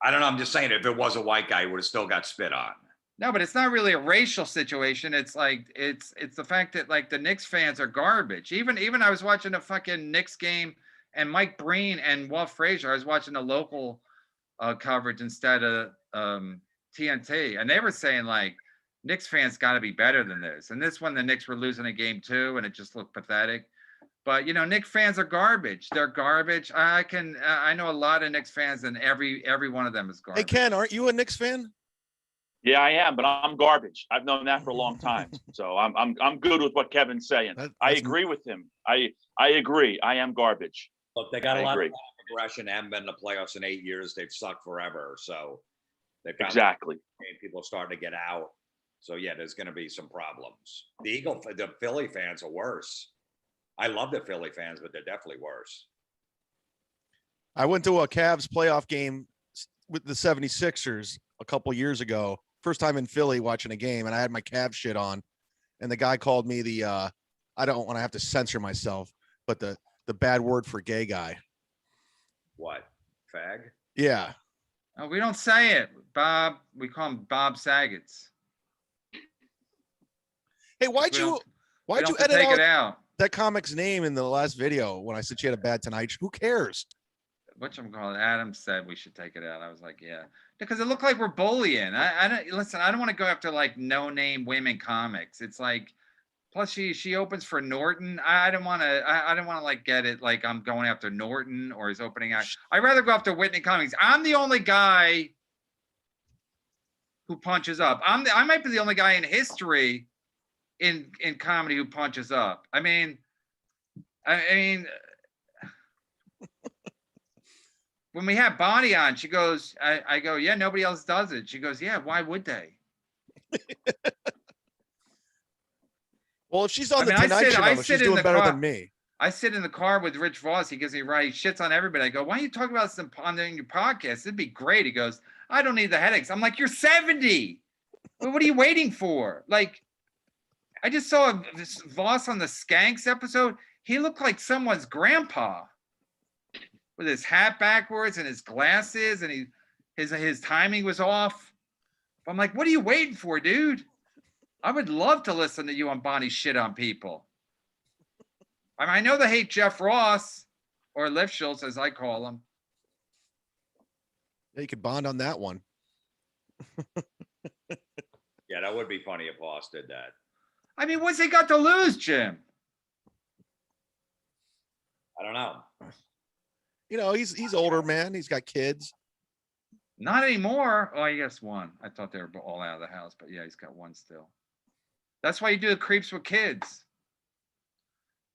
I don't know. I'm just saying, if it was a white guy, he would have still got spit on. No, but it's not really a racial situation. It's like it's the fact that like the Knicks fans are garbage. Even I was watching a fucking Knicks game, and Mike Breen and Walt Frazier. I was watching the local coverage instead of TNT, and they were saying like Knicks fans got to be better than this. And this one, the Knicks were losing a game too, and it just looked pathetic. But Knicks fans are garbage. They're garbage. I know a lot of Knicks fans, and every one of them is garbage. Hey Ken, aren't you a Knicks fan? Yeah, I am, but I'm garbage. I've known that for a long time. So I'm good with what Kevin's saying. I agree with him. I agree. I am garbage. Look, they got a lot of aggression. Haven't been in the playoffs in 8 years. They've sucked forever. So Exactly. People starting to get out. So yeah, there's going to be some problems. The Philly fans are worse. I love the Philly fans, but they're definitely worse. I went to a Cavs playoff game with the 76ers a couple years ago. First time in Philly watching a game, and I had my Cavs shit on, and the guy called me the I don't want to have to censor myself, but the bad word for gay guy. What? Fag? Yeah. Oh, we don't say it, Bob. We call him Bob Saget's. Hey, why'd you edit it out? That comic's name in the last video when I said she had a bad tonight? Who cares? Whatchamacallit, Adam said we should take it out. I was like, yeah, because it looked like we're bullying. I don't listen. I don't want to go after like no name women comics. It's like, plus she opens for Norton. I don't want to. I don't want to like get it like I'm going after Norton or his opening act. I'd rather go after Whitney Cummings. I'm the only guy who punches up. I might be the only guy in history in comedy who punches up. I mean. When we had Bonnie on, she goes, I go, yeah, nobody else does it. She goes, yeah, why would they? Well, if she's on the Tonight Show, she's doing better than me. I sit in the car with Rich Voss. He gives me right. He shits on everybody. I go, why don't you talk about some on your podcast? It'd be great. He goes, I don't need the headaches. I'm like, you're 70. Well, what are you waiting for? Like, I just saw this Voss on the Skanks episode. He looked like someone's grandpa with his hat backwards and his glasses, and his timing was off. I'm like, what are you waiting for, dude? I would love to listen to you on Bonnie shit on people. I mean, I know they hate Jeff Ross or Lifshultz, as I call him. Yeah, you could bond on that one. Yeah, that would be funny if Voss did that. I mean, what's he got to lose, Jim? I don't know. He's older, man. He's got kids. Not anymore. Oh, I guess one. I thought they were all out of the house, but yeah, he's got one still. That's why you do the creeps with kids.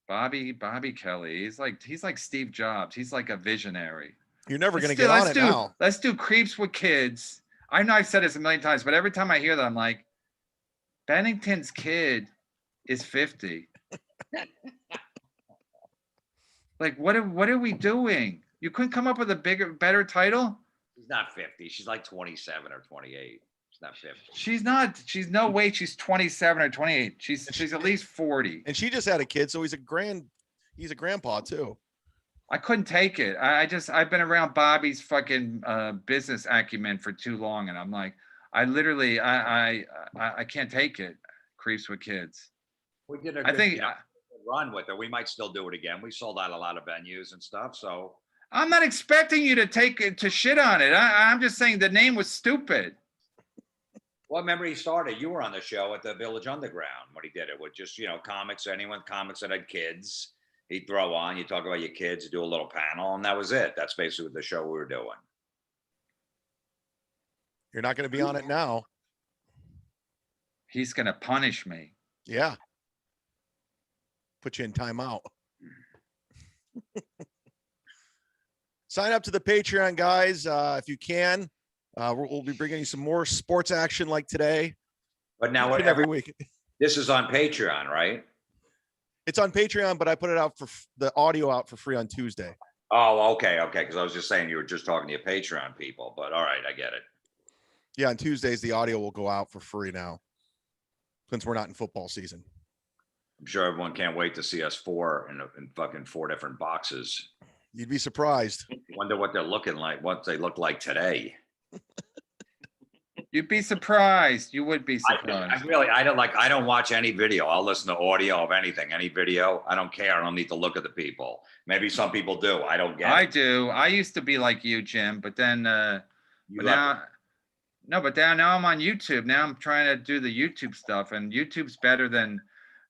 Bobby Kelly. He's like Steve Jobs. He's like a visionary. You're never gonna get on it now. Let's do creeps with kids. I know I've said this a million times, but every time I hear that, I'm like, Bennington's kid is 50. Like, what are we doing? You couldn't come up with a better title? She's not 50. She's like 27 or 28. She's not 50. She's not. She's no way. She's 27 or 28. She's at least 40. And she just had a kid, so he's a grandpa too. I couldn't take it. I've been around Bobby's fucking business acumen for too long, and I'm like, I literally I can't take it. Creeps with kids. We did a run with it. We might still do it again. We sold out a lot of venues and stuff. So I'm not expecting you to take it to shit on it. I'm just saying the name was stupid. Well, remember he started, you were on the show at the Village Underground when he did it with just, comics that had kids. He'd throw on, you talk about your kids, do a little panel, and that was it. That's basically the show we were doing. You're not going to be on it now. He's going to punish me. Yeah. Put you in timeout. Sign up to the Patreon, guys, if you can. We'll be bringing you some more sports action like today. But now every week. This is on Patreon, right? It's on Patreon, but I put it out for the audio out for free on Tuesday. Oh, okay. Because I was just saying you were just talking to your Patreon people, but all right, I get it. Yeah, on Tuesdays the audio will go out for free now, since we're not in football season. I'm sure everyone can't wait to see us in fucking 4 different boxes. You'd be surprised. Wonder what they're looking like, what they look like today. You'd be surprised. You would be surprised. I don't watch any video. I'll listen to audio of anything, any video. I don't care. I don't need to look at the people. Maybe some people do. I don't get it. I do. I used to be like you, Jim, but then now I'm on YouTube. Now I'm trying to do the YouTube stuff, and YouTube's better than.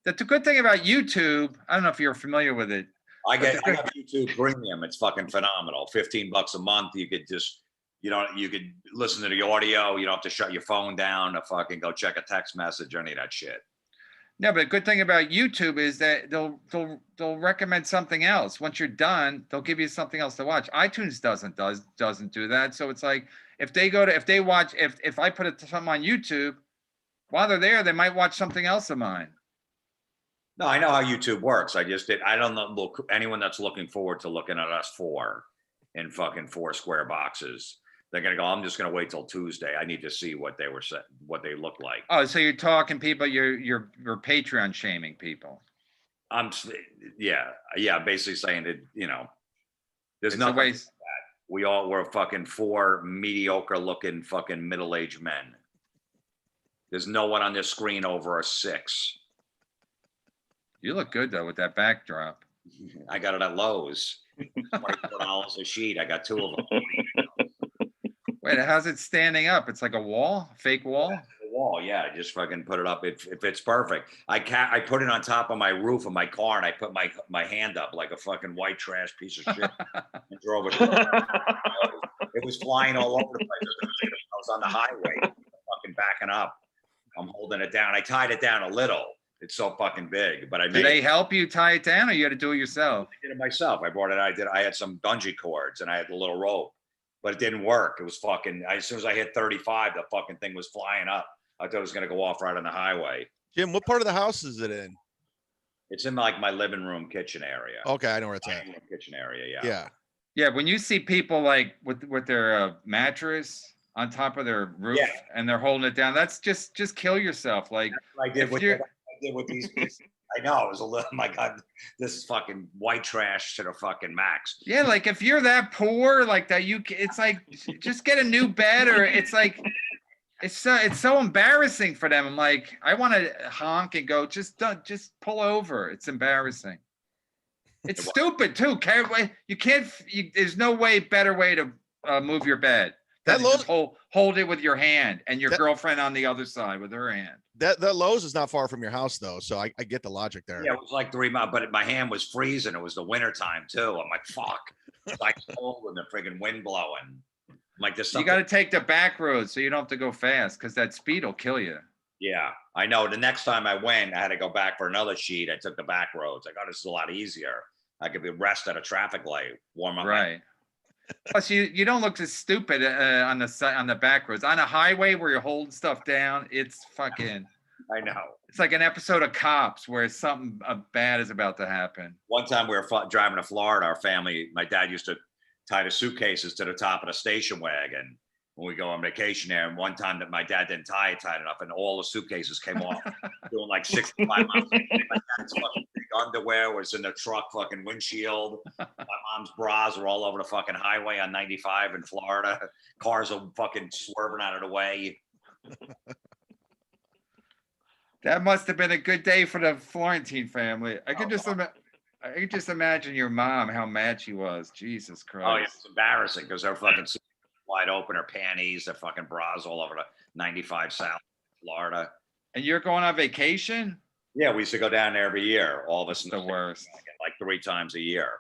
That's a good thing about YouTube. I don't know if you're familiar with it. I got YouTube Premium. It's fucking phenomenal. $15 a month. You could just, you could listen to the audio. You don't have to shut your phone down to fucking go check a text message or any of that shit. No, but the good thing about YouTube is that they'll recommend something else. Once you're done, they'll give you something else to watch. iTunes doesn't do that. So it's like if I put something on YouTube, while they're there, they might watch something else of mine. No, I know how YouTube works. I don't know anyone that's looking forward to looking at us 4 in fucking 4 square boxes. They're gonna go, I'm just gonna wait till Tuesday. I need to see what they look like. Oh, so you're talking people, you're Patreon shaming people. Basically saying that, there's nothing like that. We're fucking 4 mediocre looking fucking middle-aged men. There's no one on this screen over a 6. You look good though with that backdrop. I got it at Lowe's. $24 a sheet. I got 2 of them. Wait, how's it standing up? It's like a wall, fake wall. The wall, yeah. I just fucking put it up. If it's perfect, I put it on top of my roof of my car, and I put my hand up like a fucking white trash piece of shit and drove it. It was flying all over the place. I was on the highway, fucking backing up. I'm holding it down. I tied it down a little. It's so fucking big, but Did they help you tie it down, or you had to do it yourself? I did it myself. I brought it. I had some bungee cords, and I had the little rope, but it didn't work. It was fucking. As soon as I hit 35, the fucking thing was flying up. I thought it was gonna go off right on the highway. Jim, what part of the house is it in? It's in like my living room, kitchen area. Okay, I know where it's at. Kitchen area, yeah. Yeah. Yeah, when you see people like with their mattress on top of their roof and they're holding it down, that's just kill yourself. Like I did with these. I know, it was a little, my God, this is fucking white trash to the fucking max. Yeah, like if you're that poor like that, it's like, just get a new bed, or it's like, it's so embarrassing for them. I'm like, I want to honk and go, just pull over. It's embarrassing. It's stupid too. There's no better way to move your bed. Just hold it with your hand, and your girlfriend on the other side with her hand. That Lowe's is not far from your house though, so I get the logic there. Yeah, it was like 3 miles, but my hand was freezing. It was the winter time too. I'm like, fuck. It's like cold and the friggin' wind blowing. I'm like, this. You got to take the back road so you don't have to go fast, because that speed will kill you. Yeah, I know. The next time I went, I had to go back for another sheet. I took the back roads. I got this is a lot easier. I could be rest at a traffic light, warm up. Right. Plus, you don't look as stupid on the back roads. On a highway where you're holding stuff down, it's fucking. I know. It's like an episode of Cops where something bad is about to happen. One time we were driving to Florida. Our family, my dad used to tie the suitcases to the top of the station wagon when we go on vacation there. And one time that my dad didn't tie it tight enough, and all the suitcases came off, doing like 65 miles. My dad's fucking big underwear was in the truck, fucking windshield. My mom's bras were all over the fucking highway on 95 in Florida. Cars are fucking swerving out of the way. That must have been a good day for the Florentine family. I could just imagine your mom, how mad she was. Jesus Christ. Oh yeah, it's embarrassing because her fucking wide open, her panties, her fucking bras all over the 95 South. Florida. And you're going on vacation? Yeah, we used to go down there every year. All of us. The worst. Like 3 times a year.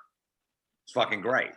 It's fucking great.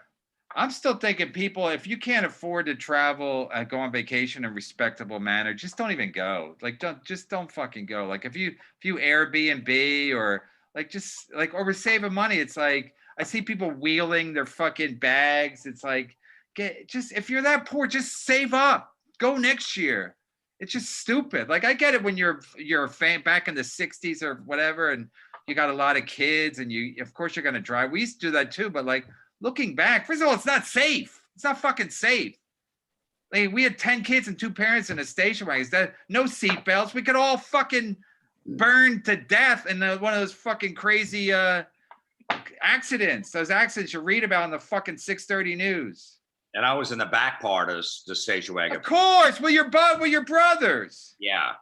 I'm still thinking, people, if you can't afford to travel and go on vacation in a respectable manner, just don't even go. Like, don't fucking go. Like, if you Airbnb or like, just like, or we're saving money. It's like, I see people wheeling their fucking bags. It's like, if you're that poor, just save up. Go next year. It's just stupid. Like, I get it when you're a fan back in the 60s or whatever, and you got a lot of kids, and of course you're gonna drive. We used to do that too, but like, looking back, first of all, it's not safe. It's not fucking safe. Like, we had 10 kids and 2 parents in a station wagon. That no seatbelts. We could all fucking burn to death in one of those fucking crazy accidents. Those accidents you read about in the fucking 6:30 news. And I was in the back part of the station wagon. Of course, with your brothers. Yeah.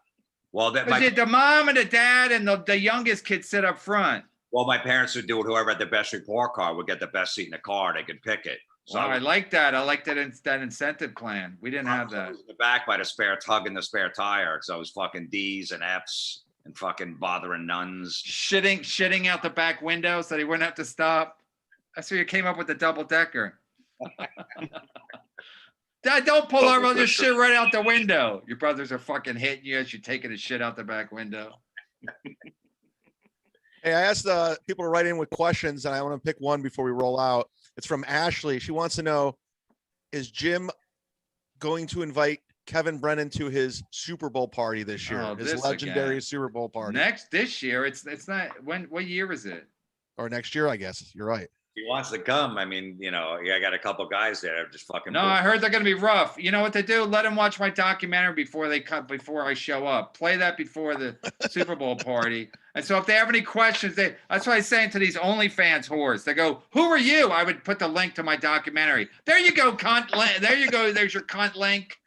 Well, the mom and the dad and the youngest kid sit up front. Well, my parents would do it. Whoever had the best report card would get the best seat in the car. They could pick it. So I like that. I like that incentive plan. We didn't have that. I was in the back by the spare tug and the spare tire, because I was fucking D's and F's and fucking bothering nuns. Shitting out the back window so they wouldn't have to stop. That's where you came up with the double decker. Dad, don't pull over. I'll just shit right out the window. Your brothers are fucking hitting you as you're taking the shit out the back window. Hey, I asked people to write in with questions, and I want to pick one before we roll out. It's from Ashley. She wants to know, is Jim going to invite Kevin Brennan to his Super Bowl party this year? Oh, his legendary Super Bowl party. This year. It's not what year is it? Or next year, I guess. You're right. He wants to come. I mean, I got a couple guys there just fucking. No, I heard they're going to be rough. You know what they do? Let them watch my documentary before I show up. Play that before the Super Bowl party. And so if they have any questions, that's what I'm saying to these OnlyFans whores. They go, "Who are you?" I would put the link to my documentary. There you go, cunt. There you go. There's your cunt link.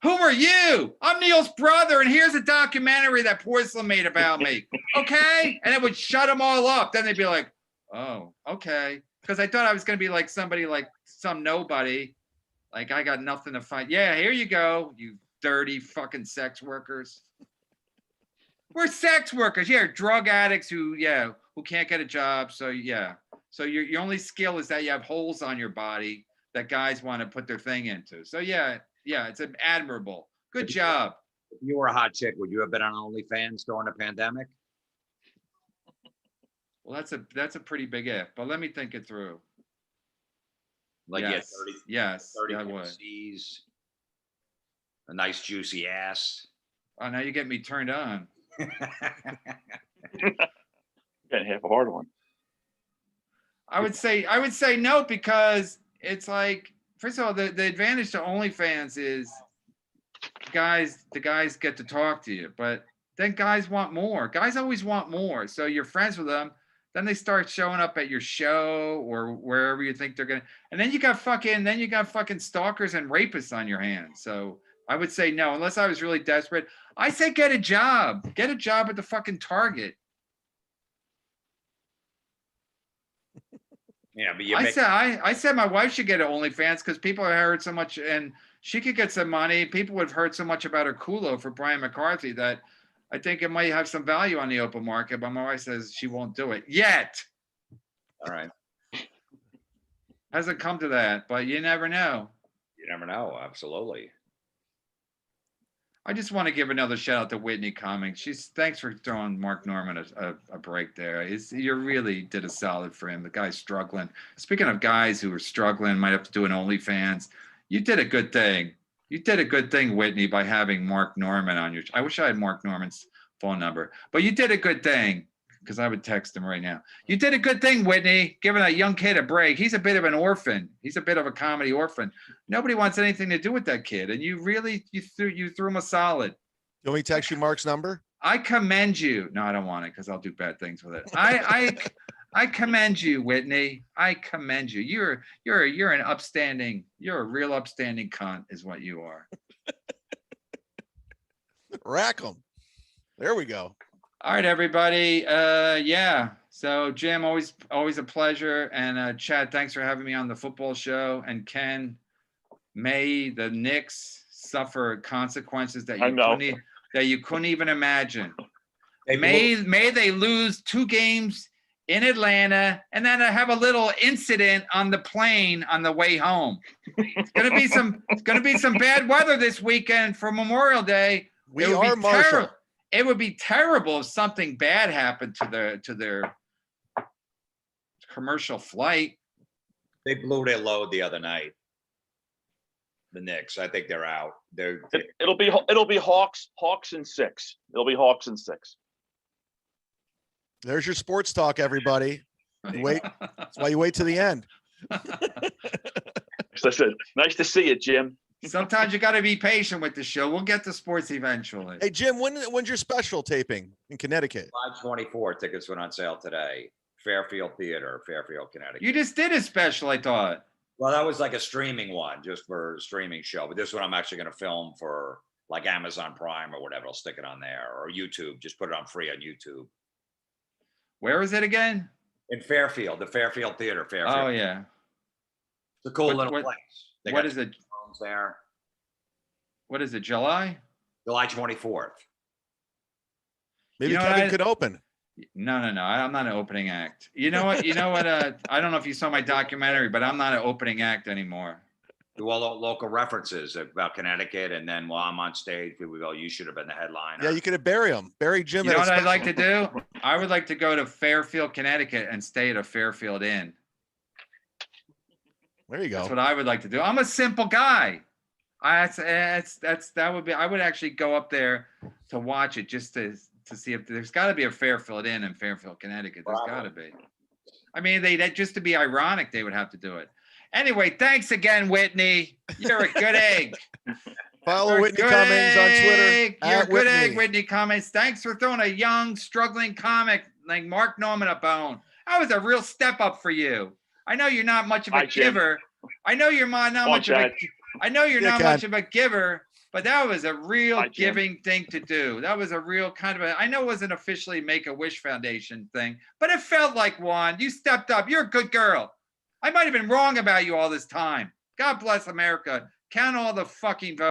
Who are you? I'm Neil's brother, and here's a documentary that Porcelain made about me. Okay? And it would shut them all up. Then they'd be like, "Oh, okay." Because I thought I was going to be like somebody, like some nobody. Like, I got nothing to fight. Yeah, here you go, you dirty fucking sex workers. We're sex workers. Yeah, drug addicts who can't get a job. So, yeah. So your only skill is that you have holes on your body that guys want to put their thing into. So, yeah, it's admirable. Good job. If you were a hot chick, would you have been on OnlyFans during the pandemic? Well, that's a pretty big if, but let me think it through. Like, yes, 30, yes, 30 I would. C's, a nice juicy ass. Oh, now you get me turned on. Getting half a hard one. I would say no, because it's like, first of all, the advantage to OnlyFans is the guys get to talk to you, but then guys want more. Guys always want more. So you're friends with them. Then they start showing up at your show or wherever you think they're gonna, and then you got fucking stalkers and rapists on your hands. So I would say no, unless I was really desperate. I say get a job. Get a job at the fucking Target. Yeah, but I said my wife should get an OnlyFans because people have heard so much, and she could get some money. People would have heard so much about her culo for Brian McCarthy that I think it might have some value on the open market, but my wife says she won't do it yet. All right. Hasn't come to that, but you never know. You never know. Absolutely. I just want to give another shout out to Whitney Cummings. Thanks for throwing Mark Norman a break there. You really did a solid for him. The guy's struggling. Speaking of guys who are struggling, might have to do an OnlyFans. You did a good thing. You did a good thing, Whitney, by having Mark Norman on your. I wish I had Mark Norman's phone number, but you did a good thing because I would text him right now. You did a good thing, Whitney, giving that young kid a break. He's a bit of an orphan. He's a bit of a comedy orphan. Nobody wants anything to do with that kid, and you threw him a solid. You want me to text you Mark's number? I commend you. No, I don't want it because I'll do bad things with it. I commend you, Whitney. I commend you. You're an upstanding. You're a real upstanding cunt, is what you are. Rack 'em. There we go. All right, everybody. Yeah. So, Jim, always a pleasure. And Chad, thanks for having me on the football show. And Ken, may the Knicks suffer consequences that I you know. couldn't even imagine. They May they lose 2 games in Atlanta and then have a little incident on the plane on the way home. It's gonna be some bad weather this weekend for Memorial Day. We are Marshall. It would be terrible if something bad happened to their commercial flight. They blew their load the other night. The Knicks, I think they're out. It'll be Hawks in 6. It'll be Hawks in 6. There's your sports talk, everybody. Wait, that's why you wait to the end. So I said, nice to see you, Jim. Sometimes you got to be patient with the show. We'll get to sports eventually. Hey, Jim, when's your special taping in Connecticut? July 24th. Tickets went on sale today. Fairfield Theater, Fairfield, Connecticut. You just did a special, I thought. Well, that was like a streaming one, just for a streaming show. But this one I'm actually going to film for like Amazon Prime or whatever. I'll stick it on there, or YouTube. Just put it on free on YouTube. Where is it again? In Fairfield, the Fairfield Theater. Fairfield. Oh yeah. It's a cool little place. What is it? There. What is it? July 24th. Maybe Kevin could open. No. I'm not an opening act. You know what? I don't know if you saw my documentary, but I'm not an opening act anymore. Do all local references about Connecticut, and then while I'm on stage, people go, "You should have been the headliner." Yeah, you could bury him. Bury Jim. You know what I'd like to do? I would like to go to Fairfield, Connecticut, and stay at a Fairfield Inn. There you go. That's what I would like to do. I'm a simple guy. That would be. I would actually go up there to watch it just to see if there's got to be a Fairfield Inn in Fairfield, Connecticut. There's got to be. I mean, just to be ironic, they would have to do it. Anyway, thanks again, Whitney. You're a good egg. Follow Whitney Cummings on Twitter. You're a good egg, Whitney Cummings. Thanks for throwing a young, struggling comic like Mark Norman a bone. That was a real step up for you. I know you're not much of a giver. I know you're not much of a. I know you're not much of a giver, but that was a real giving thing to do. That was a real kind of I know it wasn't officially Make-A-Wish Foundation thing, but it felt like one. You stepped up. You're a good girl. I might have been wrong about you all this time. God bless America. Count all the fucking votes.